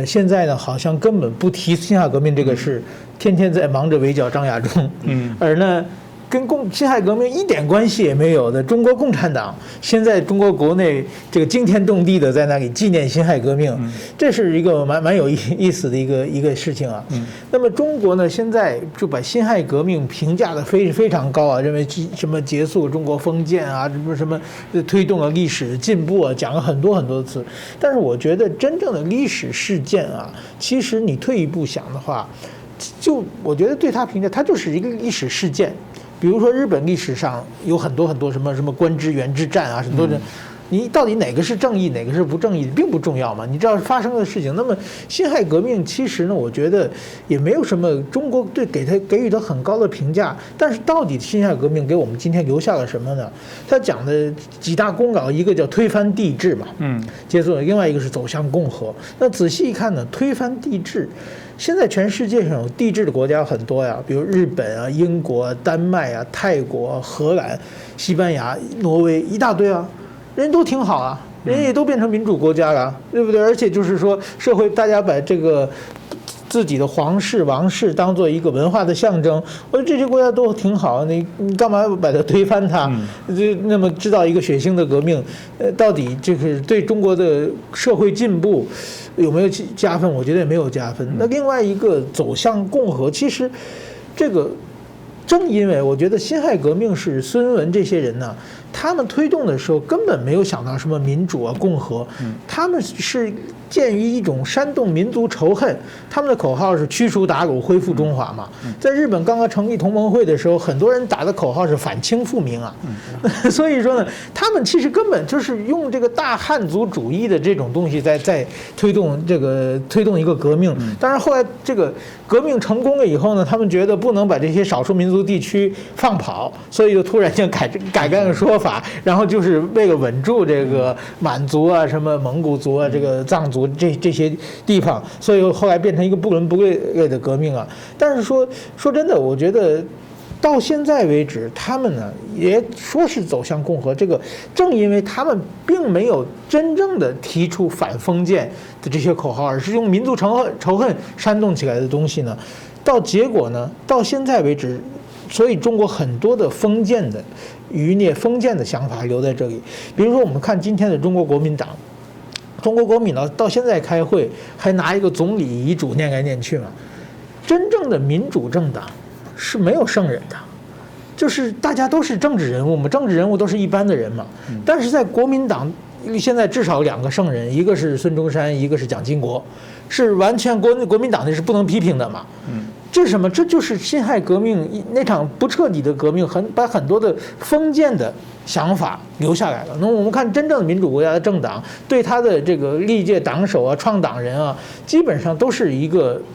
现在呢好像根本不提辛亥革命这个事，天天在忙着围剿张亚中，而呢跟辛亥革命一点关系也没有的中国共产党，现在中国国内这个惊天动地的在那里纪念辛亥革命，这是一个蛮有意思的一个事情那么中国呢，现在就把辛亥革命评价的非常高认为什么结束中国封建什么推动了历史进步讲了很多的词。但是我觉得真正的历史事件其实你退一步想的话，就我觉得对他评价，它就是一个历史事件。比如说日本历史上有很多什么官之原之战很多人，你到底哪个是正义，哪个是不正义，并不重要嘛。你知道发生的事情。那么辛亥革命其实呢，我觉得也没有什么中国给予的很高的评价。但是到底辛亥革命给我们今天留下了什么呢？他讲的几大功劳，一个叫推翻帝制嘛，接着另外一个是走向共和。那仔细一看呢，推翻帝制。现在全世界上有帝制的国家很多比如日本英国、丹麦泰国、荷兰、西班牙、挪威，一大堆人都挺好人也都变成民主国家了，对不对？而且就是说，社会大家把这个自己的皇室、王室当做一个文化的象征，我觉得这些国家都挺好，你干嘛把它推翻它？那么制造一个血腥的革命，到底这个对中国的社会进步有没有加分？我觉得也没有加分。那另外一个走向共和，其实这个正因为我觉得辛亥革命是孙文这些人他们推动的时候根本没有想到什么民主共和，他们是鉴于一种煽动民族仇恨，他们的口号是驱除鞑虏，恢复中华嘛。在日本刚刚成立同盟会的时候，很多人打的口号是反清复明所以说呢，他们其实根本就是用这个大汉族主义的这种东西在推动一个革命。当然后来这个革命成功了以后呢，他们觉得不能把这些少数民族地区放跑，所以就突然间改革说法，然后就是为了稳住这个满族什么蒙古族这个藏族这些地方，所以后来变成一个不伦不类的革命但是说真的，我觉得到现在为止，他们呢也说是走向共和，这个正因为他们并没有真正的提出反封建的这些口号，而是用民族仇恨煽动起来的东西呢，结果呢，到现在为止，所以中国很多的封建的余孽、封建的想法留在这里。比如说，我们看今天的中国国民党。中国国民党到现在开会还拿一个总理遗嘱念来念去嘛？真正的民主政党是没有圣人的，就是大家都是政治人物嘛，政治人物都是一般的人嘛。但是在国民党现在至少2个圣人，一个是孙中山，一个是蒋经国，是完全国民党的是不能批评的嘛。这是什么？这就是辛亥革命那场不彻底的革命，把很多的封建的想法留下来了。那我们看真正的民主国家的政党，对他的这个历届党首啊、创党人啊，基本上都是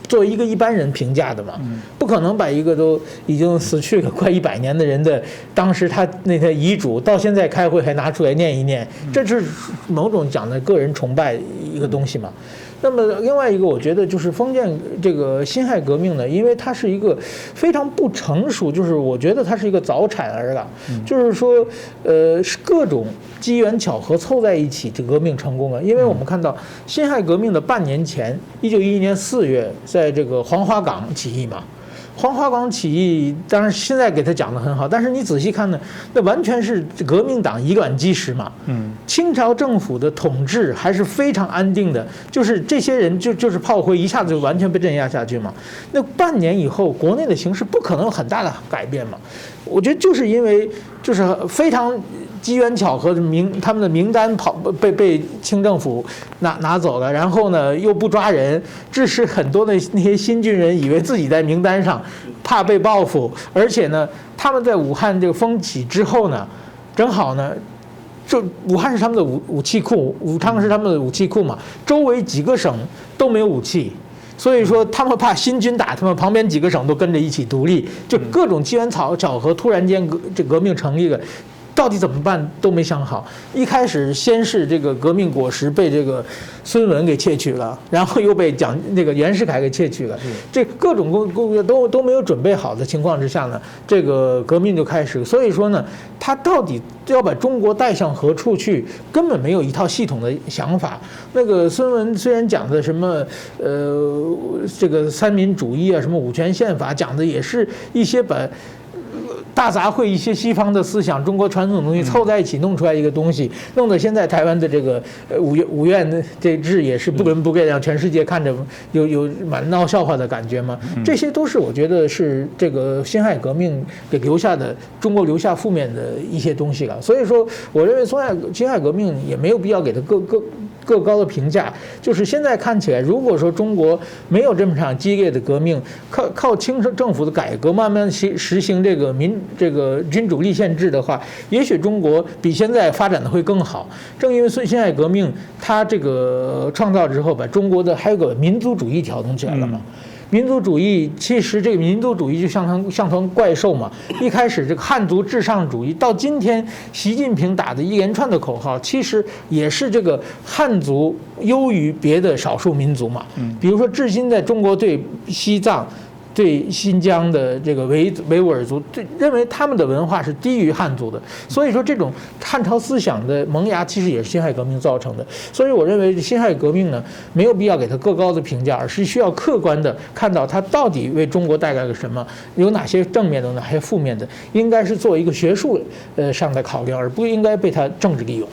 作为一个一般人评价的嘛，不可能把一个都已经死去了快100年的人的当时他那些遗嘱，到现在开会还拿出来念一念，这是某种讲的个人崇拜一个东西嘛。那么另外一个，我觉得就是封建这个辛亥革命呢，因为它是一个非常不成熟，就是我觉得它是一个早产儿了，就是说，是各种机缘巧合凑在一起，这革命成功了。因为我们看到辛亥革命的半年前，1911年4月，在这个黄花岗起义嘛。黄花岗起义，当然现在给他讲得很好，但是你仔细看呢，那完全是革命党以卵击石嘛。清朝政府的统治还是非常安定的，就是这些人就是炮灰，一下子就完全被镇压下去嘛。那半年以后，国内的形势不可能有很大的改变嘛。我觉得就是因为就是非常机缘巧合的他们的名单被清政府拿走了，然后呢又不抓人，致使很多的那些新军人以为自己在名单上，怕被报复，而且呢他们在武汉这个风起之后呢，正好呢。就武汉是他们的武器库，武昌是他们的武器库嘛，周围几个省都没有武器，所以说他们怕新军打他们，旁边几个省都跟着一起独立，就各种机缘巧合，突然间这革命成立了。到底怎么办都没想好。一开始先是这个革命果实被这个孙文给窃取了，然后又被那个袁世凯给窃取了，这各种工作都没有准备好的情况之下呢，这个革命就开始。所以说呢，他到底要把中国带向何处去，根本没有一套系统的想法。那个孙文虽然讲的什么这个三民主义啊，什么五权宪法，讲的也是一些把大杂烩一些西方的思想、中国传统的东西凑在一起弄出来一个东西，弄得现在台湾的这个五院这制也是不伦不类，让全世界看着有蛮闹笑话的感觉嘛。这些都是我觉得是这个辛亥革命给中国留下负面的一些东西了。所以说，我认为辛亥革命也没有必要给它各高的评价。就是现在看起来，如果说中国没有这么场激烈的革命，靠清政府的改革，慢慢实行这个君主立宪制的话，也许中国比现在发展的会更好。正因为辛亥革命它这个创造之后，把中国的还有个民族主义挑动起来了嘛。民族主义其实这个民族主义就像团怪兽嘛。一开始这个汉族至上主义，到今天习近平打的一连串的口号，其实也是这个汉族优于别的少数民族嘛。比如说，至今在中国对西藏、对新疆的这个维吾尔族，认为他们的文化是低于汉族的，所以说这种汉朝思想的萌芽，其实也是辛亥革命造成的。所以我认为辛亥革命呢，没有必要给它过高的评价，而是需要客观的看到它到底为中国带来了什么，有哪些正面的，哪些负面的，应该是做一个学术上的考量，而不应该被它政治利用。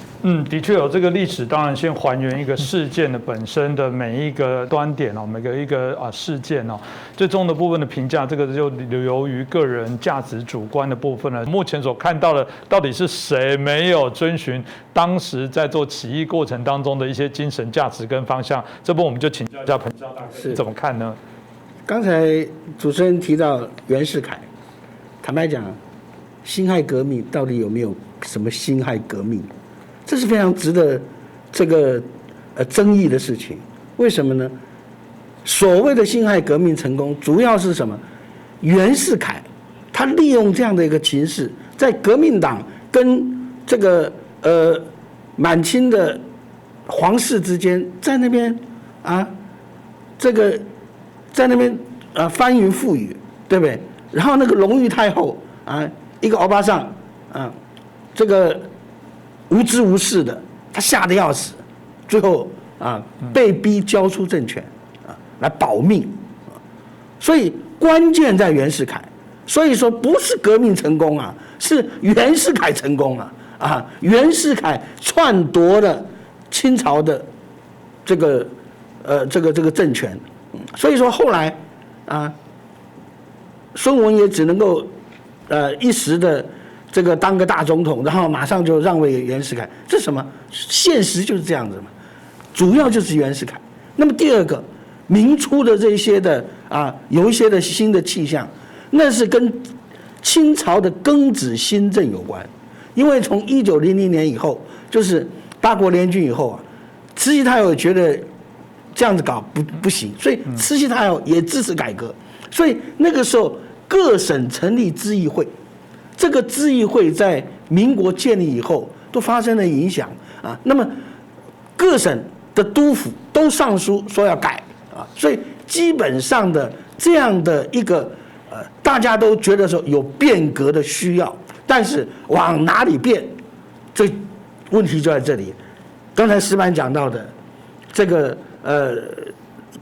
的确有这个历史，当然先还原一个事件的本身的每一个端点哦，每个一个事件哦，最终的部分的评价，这个就由于个人价值主观的部分了。目前所看到的，到底是谁没有遵循当时在做起义过程当中的一些精神价值跟方向？这部我们就请教一下彭教大哥，怎么看呢？刚才主持人提到袁世凯，坦白讲，辛亥革命到底有没有什么辛亥革命？这是非常值得这个争议的事情。为什么呢？所谓的辛亥革命成功，主要是什么？袁世凯他利用这样的一个情势，在革命党跟这个满清的皇室之间，在那边在那边翻云覆雨，对不对？然后那个隆裕太后一个欧巴桑这个无知无识的，他吓得要死，最后被逼交出政权来保命。所以关键在袁世凯，所以说不是革命成功是袁世凯成功袁世凯篡夺了清朝的这个政权。所以说后来孙文也只能够一时的这个当个大总统，然后马上就让位袁世凯，这是什么？现实就是这样子嘛，主要就是袁世凯。那么第二个，明初的这些的有一些的新的气象，那是跟清朝的庚子新政有关。因为从1900年以后，就是八国联军以后慈禧太后觉得这样子搞不行，所以慈禧太后也支持改革。所以那个时候各省成立咨议会，这个咨议会在民国建立以后都发生了影响那么各省的督府都上书说要改所以基本上的这样的一个大家都觉得说有变革的需要，但是往哪里变，这问题就在这里。刚才石板讲到的这个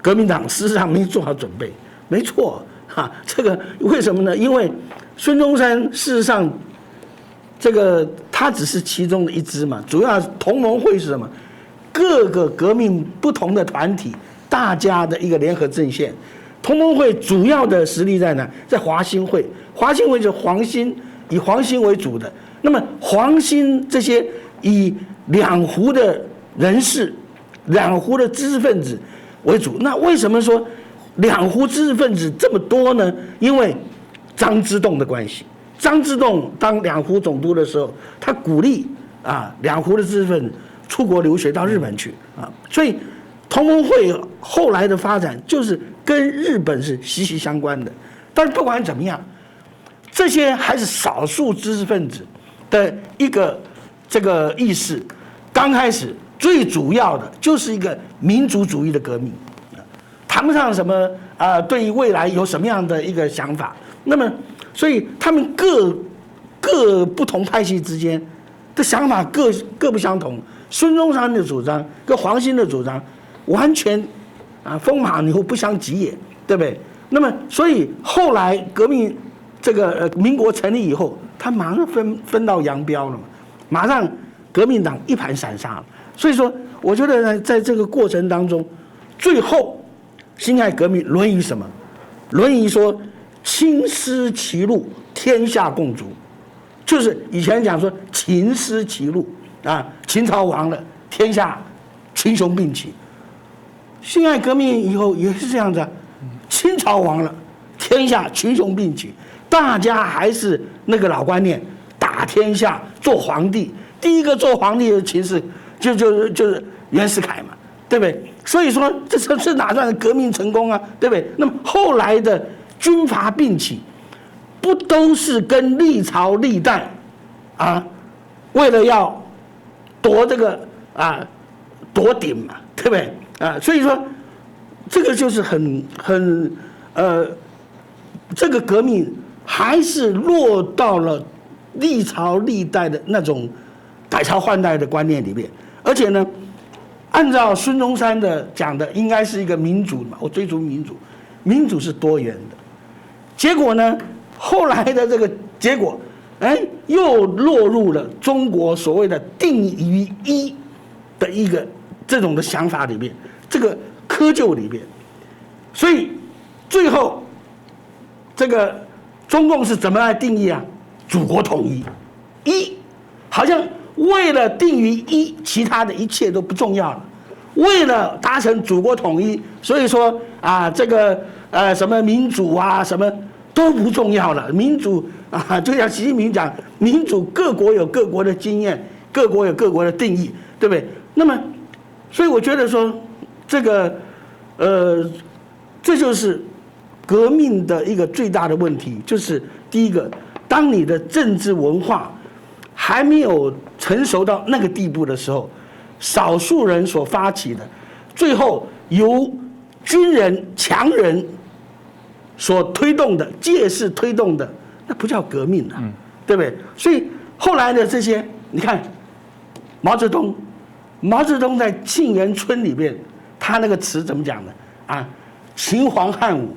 革命党事实上没做好准备，没错这个为什么呢？因为孙中山事实上这个他只是其中的一支嘛，主要同盟会是什么？各个革命不同的团体，大家的一个联合阵线。同盟会主要的实力在哪？在华兴会，华兴会就是黄兴，以黄兴为主的。那么黄兴这些以两湖的人士、两湖的知识分子为主。那为什么说两湖知识分子这么多呢？因为张之洞的关系。张之洞当两湖总督的时候，他鼓励两湖的知识分子出国留学到日本去所以同盟会后来的发展就是跟日本是息息相关的。但是不管怎么样，这些还是少数知识分子的一个这个意识。刚开始最主要的就是一个民族主义的革命，谈不上什么对于未来有什么样的一个想法。那么所以他们各不同派系之间的想法各不相同。孙中山的主张跟黄兴的主张完全风马牛不相及也，对不对？那么所以后来革命这个民国成立以后，他马上分道扬镳了嘛，马上革命党一盘散沙了。所以说我觉得呢，在这个过程当中，最后辛亥革命沦于什么？沦于说亲失其路，天下共逐，就是以前讲说秦失其路秦朝亡了，天下群雄并起。辛亥革命以后也是这样子清朝亡了，天下群雄并起，大家还是那个老观念，打天下做皇帝。第一个做皇帝的秦氏就是袁世凯嘛，对不对？所以说这哪算革命成功对不对？那么后来的军阀并起，不都是跟历朝历代为了要夺这个夺顶嘛，对不对？所以说这个就是这个革命还是落到了历朝历代的那种改朝换代的观念里面。而且呢，按照孙中山的讲的，应该是一个民主嘛，我追逐民主，民主是多元的。结果呢，后来的这个结果又落入了中国所谓的定于一的一个这种的想法里面，这个窠臼里面。所以最后这个中共是怎么来定义祖国统一，好像为了定于一，其他的一切都不重要了。为了达成祖国统一，所以说这个什么民主什么都不重要了。民主就像习近平讲，民主各国有各国的经验，各国有各国的定义，对不对？那么，所以我觉得说，这个这就是革命的一个最大的问题，就是第一个，当你的政治文化还没有成熟到那个地步的时候，少数人所发起的，最后由军人强人所推动的，借势推动的，那不叫革命对不对？所以后来的这些，你看毛泽东在沁园春里面，他那个词怎么讲的秦皇汉武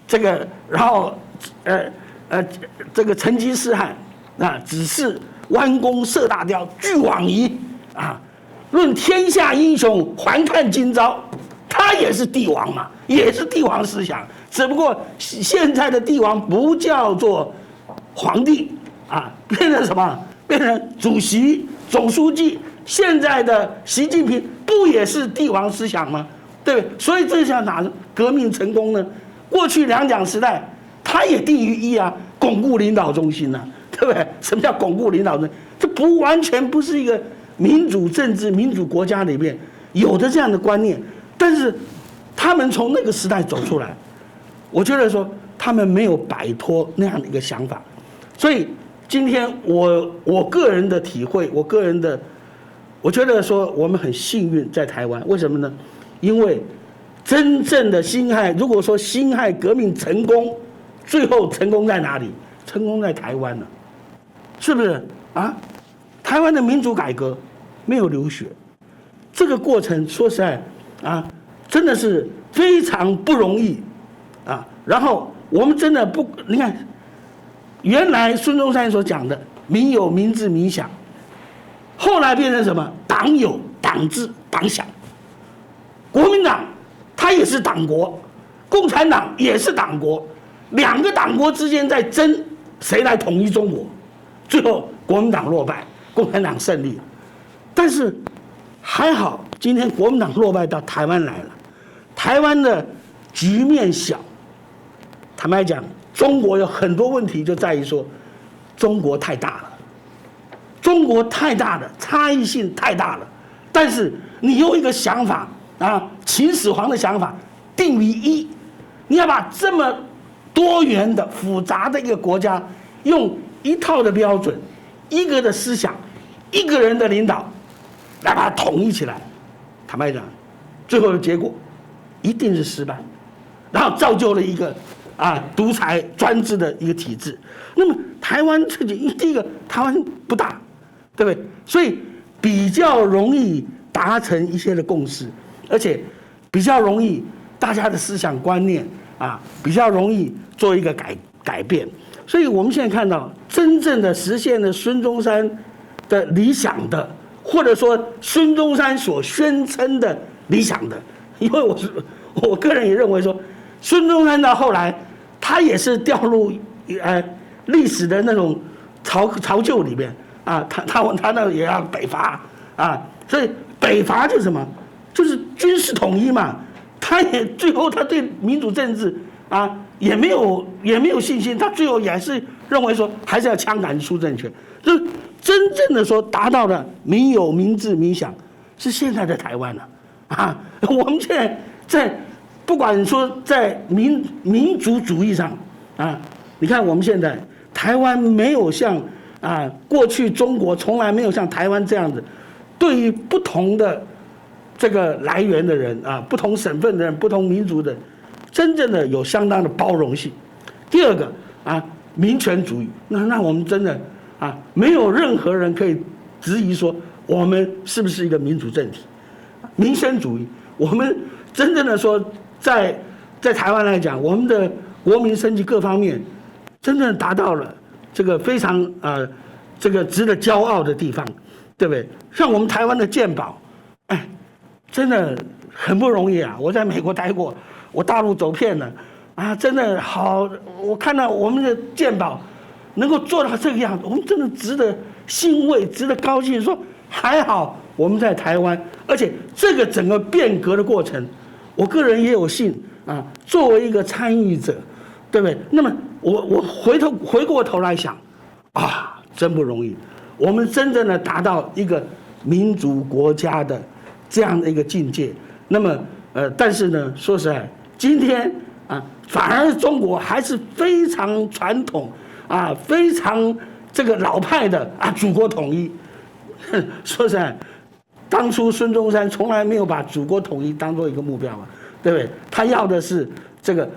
这个然后这个成吉思汗只是弯弓射大雕，俱往矣论天下英雄，还看今朝。他也是帝王嘛，也是帝王思想，只不过现在的帝王不叫做皇帝变成什么？变成主席、总书记。现在的习近平不也是帝王思想吗？对不对？所以这下哪革命成功呢？过去两蒋时代，它也定于一啊，巩固领导中心啊，对不对？什么叫巩固领导中心？这不完全不是一个民主政治、民主国家里面有的这样的观念，但是他们从那个时代走出来，我觉得说他们没有摆脱那样的一个想法，所以今天我个人的体会，我觉得说我们很幸运在台湾，为什么呢？因为真正的辛亥，如果说辛亥革命成功，最后成功在哪里？成功在台湾了，是不是啊？台湾的民主改革没有流血，这个过程说实在啊，真的是非常不容易啊。然后我们真的不，你看，原来孙中山所讲的“民有民治民享”，后来变成什么？党有党治党享。国民党它也是党国，共产党也是党国，两个党国之间在争谁来统一中国，最后国民党落败，共产党胜利。但是还好，今天国民党落败到台湾来了，台湾的局面小。坦白讲，中国有很多问题就在于说，中国太大了，中国太大了，差异性太大了。但是你用一个想法啊，秦始皇的想法定于一，你要把这么多元的复杂的一个国家，用一套的标准、一个的思想、一个人的领导，来把它统一起来。坦白讲，最后的结果一定是失败，然后造就了一个独裁专制的一个体制。那么台湾自己第一个，台湾不大，对不对？所以比较容易达成一些的共识，而且比较容易大家的思想观念比较容易做一个改变。所以我们现在看到真正的实现了孙中山的理想的，或者说孙中山所宣称的理想的，因为我个人也认为说，孙中山到后来他也是掉入历史的那种潮旧里面他那也要北伐所以北伐就是什么？就是军事统一嘛。他也最后他对民主政治也没有信心，他最后也是认为说还是要枪杆出政权。就是真正的说达到了民有民治民享，是现在的台湾了我们现在在不管说在民族主义上你看我们现在台湾没有像过去中国从来没有像台湾这样子，对于不同的这个来源的人不同省份的人、不同民族的人，真正的有相当的包容性。第二个民权主义，那我们真的没有任何人可以质疑说我们是不是一个民主政体。民生主义，我们真正的说在台湾来讲，我们的国民生计各方面真正达到了这个非常这个值得骄傲的地方，对不对？像我们台湾的健保，真的很不容易我在美国待过，我大陆走遍了真的好，我看到我们的健保能够做到这个样子，我们真的值得欣慰，值得高兴。说还好我们在台湾，而且这个整个变革的过程，我个人也有幸作为一个参与者，对不对？那么我回过头来想真不容易，我们真正的达到一个民主国家的这样的一个境界。那么但是呢，说实在，今天反而中国还是非常传统非常这个老派的祖国统一。说实在，当初孙中山从来没有把祖国统一当做一个目标嘛，对不对？他要的是这个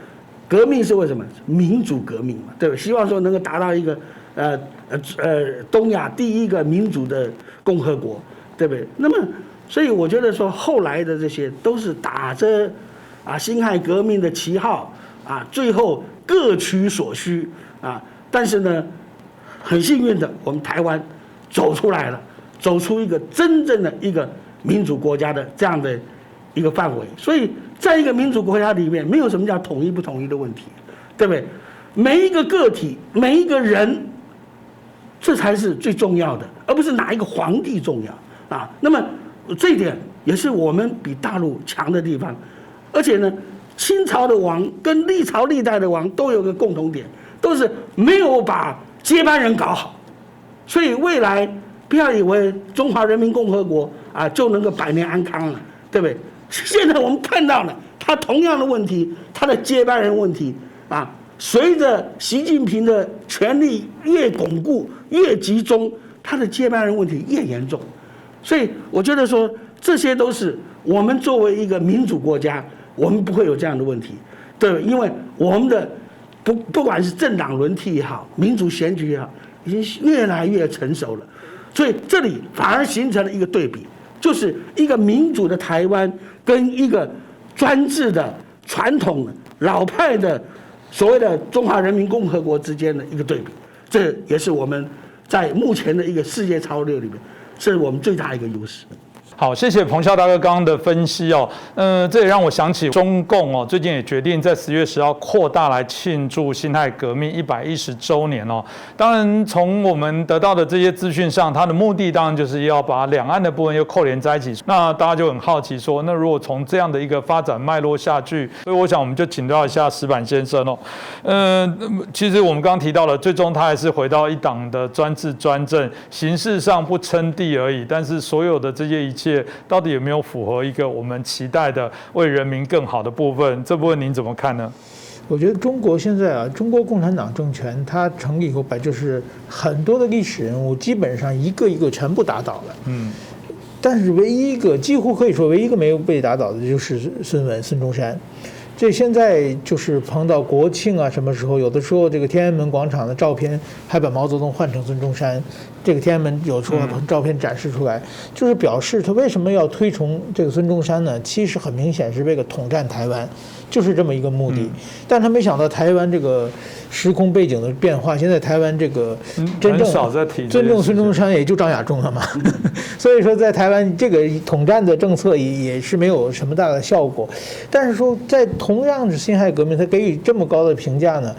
革命是为什么？民主革命嘛，对不对？希望说能够达到一个东亚第一个民主的共和国，对不对？那么所以我觉得说后来的这些都是打着辛亥革命的旗号最后各取所需但是呢，很幸运的，我们台湾走出来了，走出一个真正的一个民主国家的这样的一个范围。所以在一个民主国家里面，没有什么叫统一不统一的问题，对不对？每一个个体，每一个人，这才是最重要的，而不是哪一个皇帝重要那么这一点也是我们比大陆强的地方。而且呢，清朝的王跟历朝历代的王都有个共同点，都是没有把接班人搞好。所以未来不要以为中华人民共和国啊就能够百年安康了，对不对？现在我们看到了，他同样的问题，他的接班人问题啊，随着习近平的权力越巩固、越集中，他的接班人问题越严重。所以我觉得说，这些都是我们作为一个民主国家，我们不会有这样的问题，对，因为我们的不管是政党轮替也好，民主选举也好，已经越来越成熟了。所以这里反而形成了一个对比，就是一个民主的台湾跟一个专制的传统老派的所谓的中华人民共和国之间的一个对比。这也是我们在目前的一个世界潮流里面，是我们最大的一个优势。好，谢谢彭孝大哥刚刚的分析哦。这也让我想起中共哦，最近也决定在10月10号扩大来庆祝辛亥革命110周年哦。当然，从我们得到的这些资讯上，它的目的当然就是要把两岸的部分又扣连在一起。那大家就很好奇说，那如果从这样的一个发展脉络下去，所以我想我们就请教一下石板先生哦。其实我们刚刚提到了，最终他还是回到一党的专制专政，形式上不称帝而已，但是所有的这些一切到底有没有符合一个我们期待的为人民更好的部分？这部分您怎么看呢？我觉得中国现在啊，中国共产党政权它成立以后，就是很多的历史人物基本上一个一个全部打倒了。但是唯一一个几乎可以说唯一一个没有被打倒的就是孙中山。这现在就是碰到国庆啊，什么时候有的时候这个天安门广场的照片还把毛泽东换成孙中山，这个天安门有时候把照片展示出来，就是表示他为什么要推崇这个孙中山呢？其实很明显是为了统战台湾，就是这么一个目的。但他没想到台湾这个时空背景的变化，现在台湾这个真正尊重孙中山也就张亚中了嘛。所以说在台湾这个统战的政策也是没有什么大的效果。但是说在同样是辛亥革命，他给予这么高的评价呢？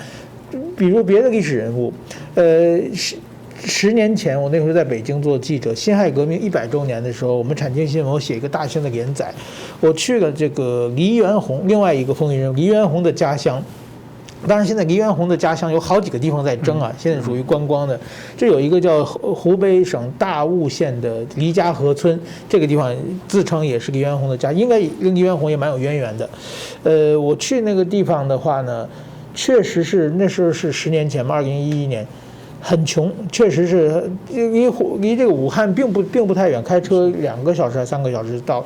比如别的历史人物，10年前我那时候在北京做记者，辛亥革命100周年的时候，我们产经新闻我写一个大型的连载，我去了这个黎元洪，另外一个风云人物黎元洪的家乡。当然，现在黎元洪的家乡有好几个地方在争啊，现在属于观光的。这有一个叫湖北省大悟县的黎家河村，这个地方自称也是黎元洪的家，应该跟黎元洪也蛮有渊源的。我去那个地方的话呢，确实是那时候是10年前嘛，2011年。很穷，确实是离这个武汉并不太远，开车2个小时还3个小时到，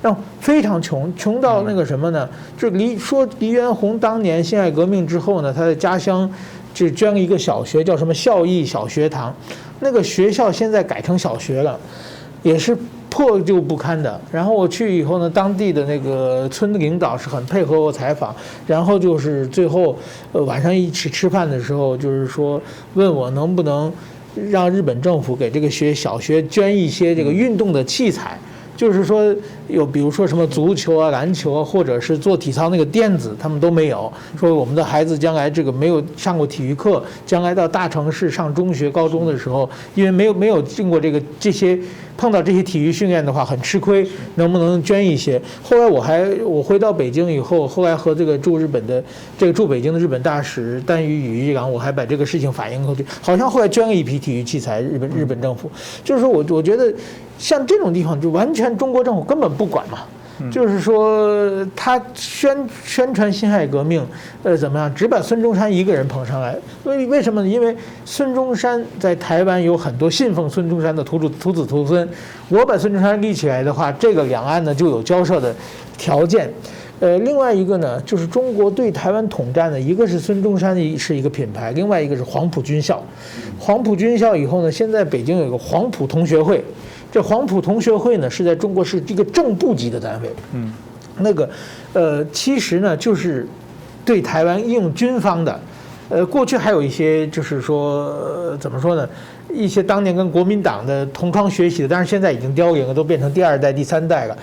然后非常穷到那个什么呢？就黎元洪当年辛亥革命之后呢，他的家乡就捐了一个小学，叫什么孝义小学堂，那个学校现在改成小学了，也是破旧不堪的。然后我去以后呢，当地的那个村的领导是很配合我采访，然后就是最后晚上一起吃饭的时候，就是说问我能不能让日本政府给这个小学捐一些这个运动的器材。就是说有比如说什么足球啊、篮球啊，或者是做体操那个垫子，他们都没有。说我们的孩子将来这个没有上过体育课，将来到大城市上中学、高中的时候，因为没有经过这些碰到这些体育训练的话很吃亏，能不能捐一些？后来我回到北京以后，后来和这个驻北京的日本大使丹羽一郎，我还把这个事情反映过去，好像后来捐了一批体育器材，日本政府。就是说我觉得像这种地方就完全中国政府根本不管嘛。就是说他宣传辛亥革命，怎么样？只把孙中山一个人捧上来。为什么呢？因为孙中山在台湾有很多信奉孙中山的徒子徒孙。我把孙中山立起来的话，这个两岸呢就有交涉的条件。另外一个呢，就是中国对台湾统战的，一个是孙中山是一个品牌，另外一个是黄埔军校。黄埔军校以后呢，现在北京有一个黄埔同学会。这黄埔同学会呢，是在中国是一个正部级的单位。那个其实呢，就是对台湾应用军方的。过去还有一些就是说怎么说呢？一些当年跟国民党的同窗学习的，但是现在已经凋零了，都变成第2代、第3代了。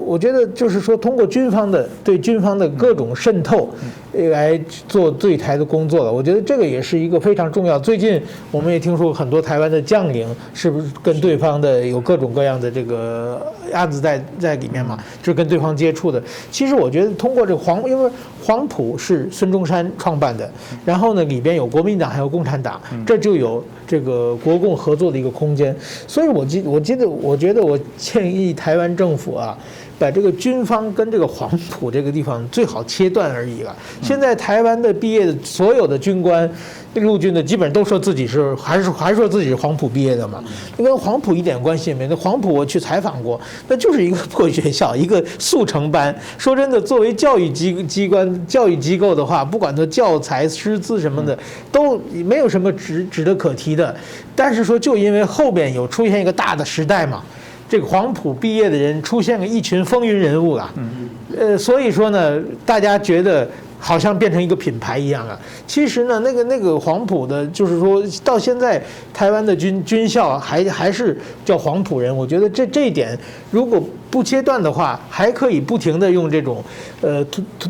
我觉得就是说，通过对军方的各种渗透，来做对台的工作了。我觉得这个也是一个非常重要。最近我们也听说很多台湾的将领是不是跟对方的有各种各样的这个案子在里面嘛，就是跟对方接触的。其实我觉得通过这个因为黄埔是孙中山创办的，然后呢里边有国民党还有共产党，这就有这个国共合作的一个空间。所以我觉得我建议台湾政府啊，把这个军方跟这个黄埔这个地方最好切断而已了。现在台湾的毕业的所有的军官，陆军的基本上都说自己是还说自己是黄埔毕业的嘛，那跟黄埔一点关系也没。那黄埔我去采访过，那就是一个破学校，一个速成班。说真的，作为教育机构的话，不管它教材、师资什么的，都没有什么值得可提的。但是说，就因为后边有出现一个大的时代嘛。这个黄埔毕业的人出现了一群风云人物了，所以说呢，大家觉得好像变成一个品牌一样了。其实呢，那个黄埔的，就是说到现在台湾的军校还是叫黄埔人。我觉得这一点如果不切断的话，还可以不停的用这种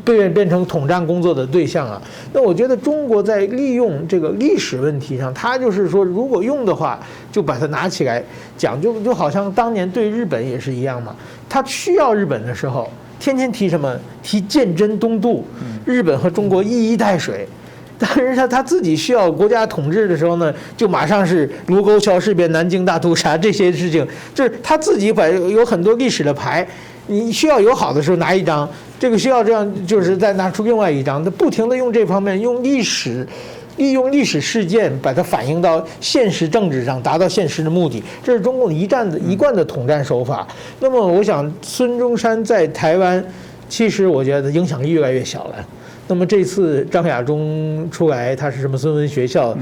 变成统战工作的对象啊。那我觉得中国在利用这个历史问题上，它就是说如果用的话，就把它拿起来讲，就好像当年对日本也是一样嘛。他需要日本的时候，天天提什么？提鉴真东渡，日本和中国一衣带水。但是他自己需要国家统治的时候呢，就马上是卢沟桥事变、南京大屠杀这些事情，就是他自己有很多历史的牌，你需要友好的时候拿一张，这个需要这样就是再拿出另外一张，他不停的用这方面利用历史事件把它反映到现实政治上，达到现实的目的，这是中共一贯的统战手法。那么我想孙中山在台湾，其实我觉得影响力越来越小了。那么这次张亚中出来，他是什么孙文学校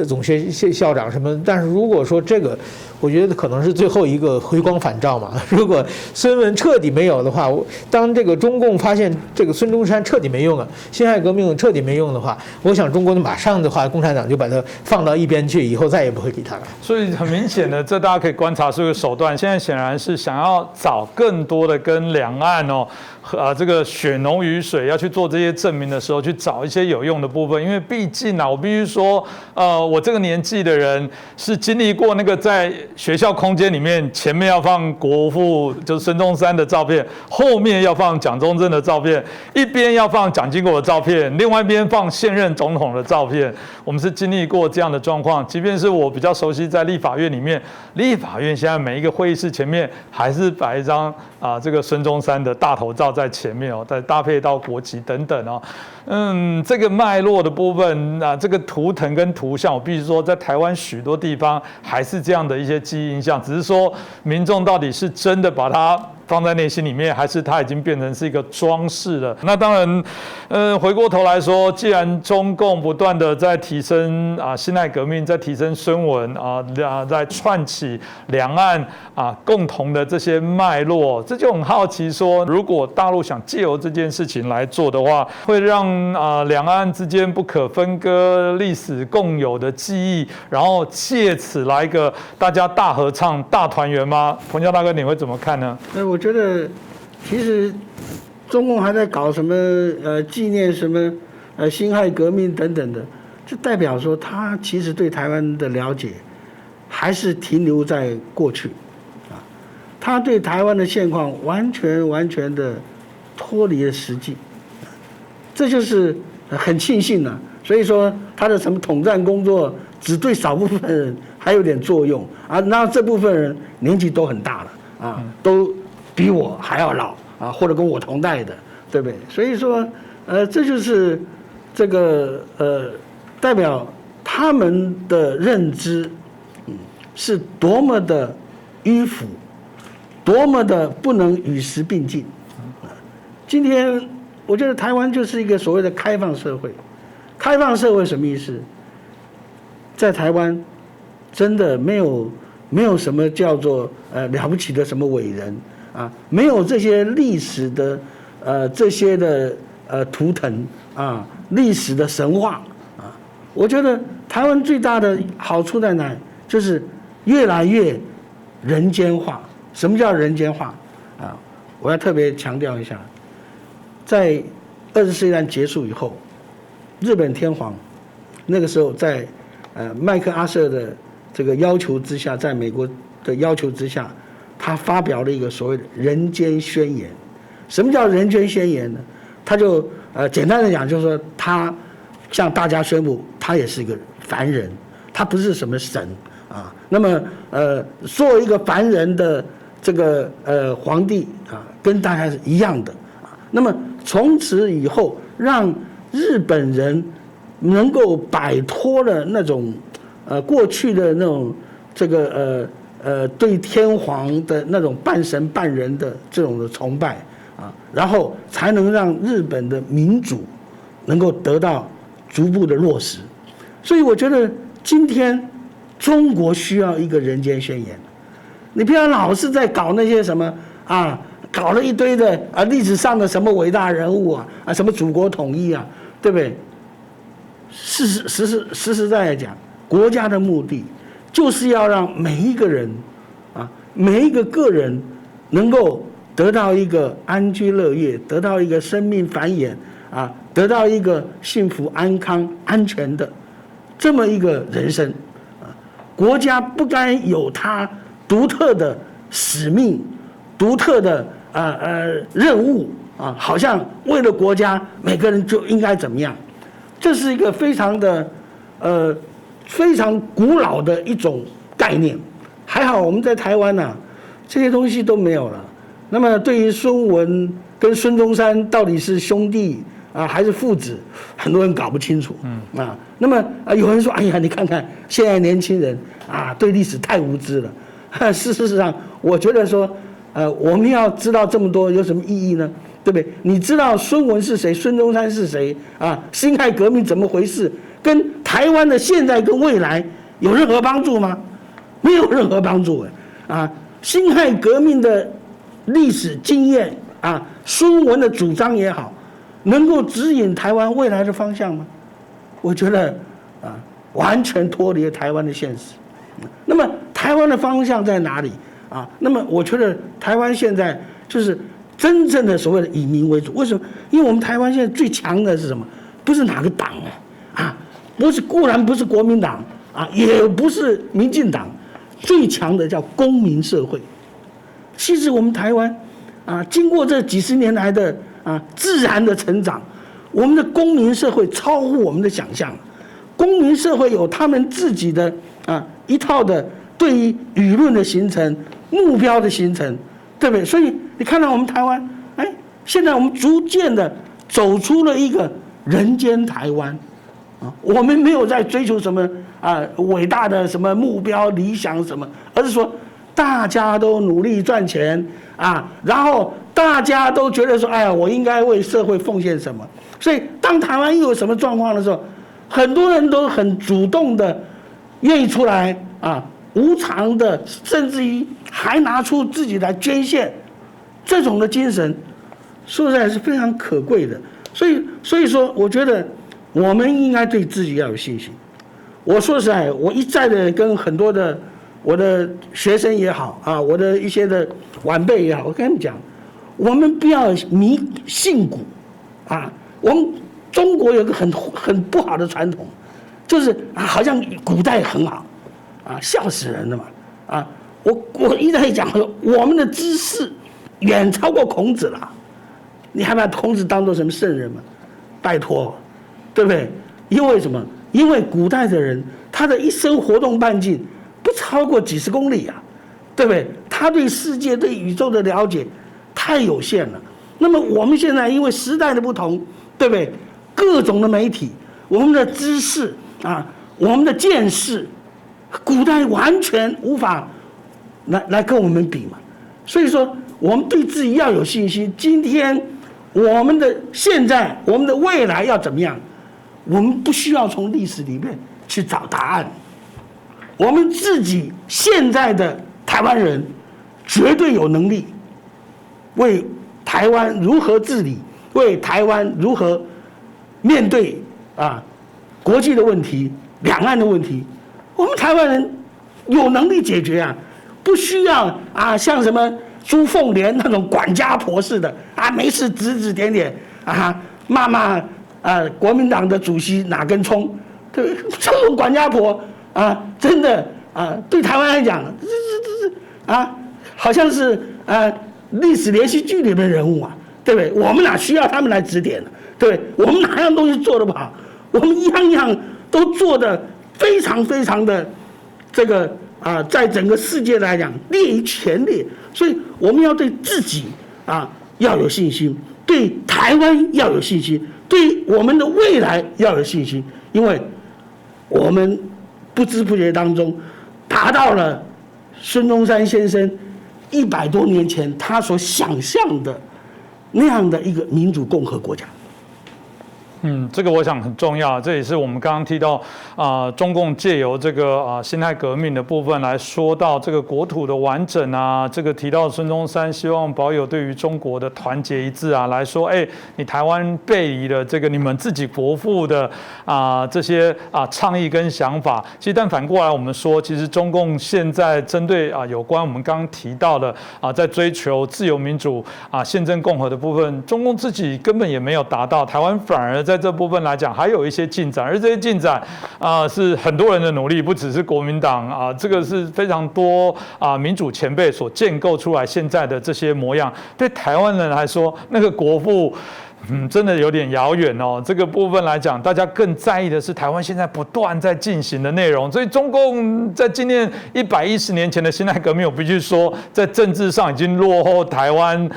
总校长什么？但是如果说这个，我觉得可能是最后一个回光返照嘛。如果孙文彻底没有的话，当这个中共发现这个孙中山彻底没用了，辛亥革命彻底没用的话，我想中国马上的话，共产党就把它放到一边去，以后再也不会理他了。所以很明显的，这大家可以观察出一个手段，现在显然是想要找更多的跟两岸这个血浓于水，要去做这些证明的时候，去找一些有用的部分。因为毕竟我必须说，我这个年纪的人是经历过那个在学校空间里面，前面要放国父，就是孙中山的照片，后面要放蒋中正的照片，一边要放蒋经国的照片，另外一边放现任总统的照片。我们是经历过这样的状况，即便是我比较熟悉在立法院里面，立法院现在每一个会议室前面还是摆一张这个孙中山的大头照在前面再搭配到国旗等等这个脉络的部分这个图腾跟图像，我必须说，在台湾许多地方还是这样的一些记忆印象，只是说民众到底是真的把它放在内心里面，还是它已经变成是一个装饰了？那当然，回过头来说，既然中共不断的在提升辛亥革命，在提升孙文在串起两岸共同的这些脉络，这就很好奇说，如果大陆想借由这件事情来做的话，会让两岸之间不可分割、历史共有的记忆，然后借此来一个大家大合唱、大团圆吗？彭教大哥，你会怎么看呢？我觉得，其实中共还在搞什么纪念什么辛亥革命等等的，这代表说他其实对台湾的了解还是停留在过去他对台湾的现况完全的脱离了实际这就是很庆幸了。所以说他的什么统战工作只对少部分人还有点作用那这部分人年纪都很大了都比我还要老或者跟我同代的，对不对？所以说这就是这个代表他们的认知是多么的迂腐，多么的不能与时并进今天我觉得台湾就是一个所谓的开放社会。开放社会什么意思？在台湾真的没有什么叫做了不起的什么伟人没有这些历史的这些的图腾历史的神话我觉得台湾最大的好处在哪？就是越来越人间化。什么叫人间化我要特别强调一下，在20世纪大战结束以后日本天皇那个时候在麦克阿瑟的这个要求之下，在美国的要求之下，他发表了一个所谓的人间宣言。什么叫人间宣言呢？他就简单的讲，就是说他向大家宣布，他也是一个凡人，他不是什么神啊。那么作为一个凡人的这个皇帝啊，跟大家是一样的啊。那么从此以后，让日本人能够摆脱了那种过去的那种这个对天皇的那种半神半人的这种的崇拜啊，然后才能让日本的民主能够得到逐步的落实。所以我觉得今天中国需要一个人间宣言，你不要老是在搞那些什么啊，搞了一堆的历史上的什么伟大人物啊什么祖国统一啊，对不对？实实在在讲，国家的目的就是要让每一个人啊，每一个个人能够得到一个安居乐业，得到一个生命繁衍啊，得到一个幸福安康安全的这么一个人生啊。国家不该有它独特的使命、独特的任务啊，好像为了国家每个人就应该怎么样。这是一个非常的非常古老的一种概念。还好我们在台湾啊，这些东西都没有了。那么对于孙文跟孙中山到底是兄弟啊还是父子，很多人搞不清楚。那么有人说，哎呀，你看看现在年轻人啊，对历史太无知了。事实上，我觉得说，我们要知道这么多有什么意义呢？对不对？你知道孙文是谁，孙中山是谁啊？辛亥革命怎么回事？跟台湾的现在跟未来有任何帮助吗？没有任何帮助啊！辛亥革命的历史经验啊，孙文的主张也好，能够指引台湾未来的方向吗？我觉得啊，完全脱离了台湾的现实。那么台湾的方向在哪里啊？那么我觉得台湾现在就是真正的所谓的以民为主。为什么？因为我们台湾现在最强的是什么？不是哪个党啊，不是，固然不是国民党啊，也不是民进党，最强的叫公民社会。其实我们台湾啊，经过这几十年来的自然的成长，我们的公民社会超乎我们的想象。公民社会有他们自己的一套的对于舆论的形成、目标的形成，对不对？所以你看到我们台湾，现在我们逐渐的走出了一个人间台湾啊，我们没有在追求什么伟大的什么目标、理想什么，而是说大家都努力赚钱啊，然后大家都觉得说，哎呀，我应该为社会奉献什么。所以当台湾又有什么状况的时候，很多人都很主动的愿意出来无偿的，甚至于还拿出自己来捐献，这种的精神说实在是非常可贵的。所以说，我觉得我们应该对自己要有信心。我说实在，我一再的跟很多的我的学生也好我的一些的晚辈也好，我跟他们讲，我们不要迷信古我们中国有个很不好的传统，就是好像古代很好笑死人了嘛我一直在讲说，我们的知识远超过孔子了，你还把孔子当作什么圣人吗？拜托，对不对？因为什么？因为古代的人他的一生活动半径不超过几十公里对不对？他对世界、对宇宙的了解太有限了。那么我们现在因为时代的不同，对不对？各种的媒体，我们的知识我们的见识，古代完全无法来跟我们比嘛。所以说，我们对自己要有信心。今天我们的现在，我们的未来要怎么样？我们不需要从历史里面去找答案。我们自己现在的台湾人，绝对有能力为台湾如何治理，为台湾如何面对国际的问题、两岸的问题，我们台湾人有能力解决不需要像什么朱凤莲那种管家婆似的没事指指点点骂国民党的主席哪根葱？对，这种管家婆真的对台湾来讲，好像是历史连续剧里的人物对不对？我们哪需要他们来指点呢？对不对？我们哪样东西做得不好？我们一样样都做得非常非常的这个在整个世界来讲列于前列，所以我们要对自己要有信心，对台湾要有信心，对我们的未来要有信心，因为我们不知不觉当中达到了孙中山先生100多年前他所想象的那样的一个民主共和国家。这个我想很重要，这也是我们刚刚提到中共借由这个辛亥革命的部分来说到这个国土的完整这个提到孙中山希望保有对于中国的团结一致来说，你台湾背离了这个你们自己国父的这些倡议跟想法。其实但反过来我们说，其实中共现在针对有关我们刚刚提到的在追求自由民主宪政共和的部分，中共自己根本也没有达到，台湾反而在这部分来讲还有一些进展，而这些进展是很多人的努力，不只是国民党这个是非常多民主前辈所建构出来现在的这些模样。对台湾人来说，那个国父真的有点遥远这个部分来讲，大家更在意的是台湾现在不断在进行的内容。所以中共在纪念110年前的辛亥革命，我必须说，在政治上已经落后台湾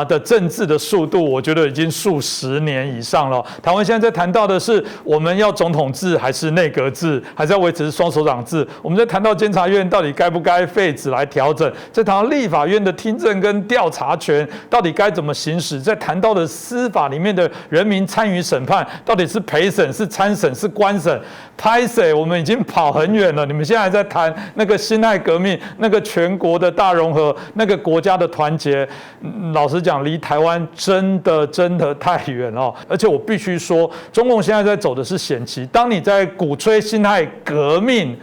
的政治的速度，我觉得已经数十年以上了。台湾现在在谈到的是，我们要总统制还是内阁制，还是要维持双首长制？我们在谈到监察院到底该不该废止来调整，在谈到立法院的听证跟调查权到底该怎么行使，在谈到的司法里面的人民参与审判，到底是陪审、是参审、是官审？拍谁？我们已经跑很远了。你们现在还在谈那个辛亥革命，那个全国的大融合，那个国家的团结，老实讲，离台湾真的太远了。而且我必须说，中共现在在走的是险棋。当你在鼓吹辛亥革命，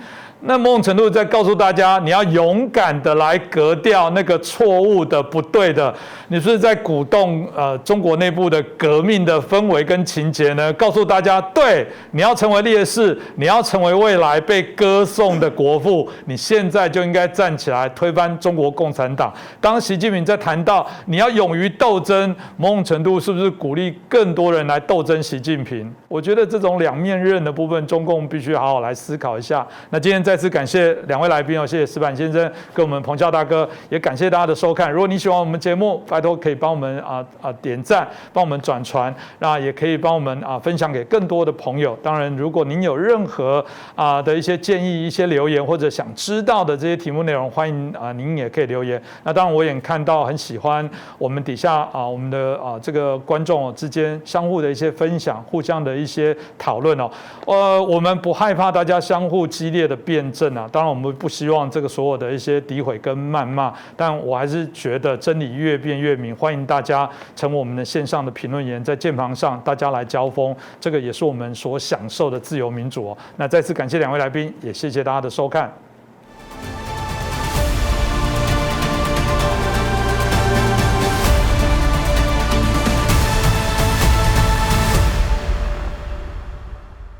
那某种程度在告诉大家，你要勇敢的来革掉那个错误的、不对的。你是在鼓动中国内部的革命的氛围跟情节呢？告诉大家，对，你要成为烈士，你要成为未来被歌颂的国父，你现在就应该站起来推翻中国共产党。当习近平在谈到你要勇于斗争，某种程度是不是鼓励更多人来斗争习近平？我觉得这种两面刃的部分，中共必须好好来思考一下。那今天再次感谢2位来宾谢谢石板先生跟我们彭孝大哥，也感谢大家的收看。如果你喜欢我们节目，拜托可以帮我们点赞，帮我们转传，那也可以帮我们分享给更多的朋友。当然，如果您有任何的一些建议、一些留言，或者想知道的这些题目内容，欢迎您也可以留言。那当然，我也看到很喜欢我们底下我们的这个观众之间相互的一些分享，互相的一些讨论我们不害怕大家相互激烈的辩证当然我们不希望这个所有的一些诋毁跟谩骂，但我还是觉得真理越辩越明，欢迎大家成为我们的线上的评论员，在键盘上大家来交锋，这个也是我们所享受的自由民主那再次感谢2位来宾，也谢谢大家的收看。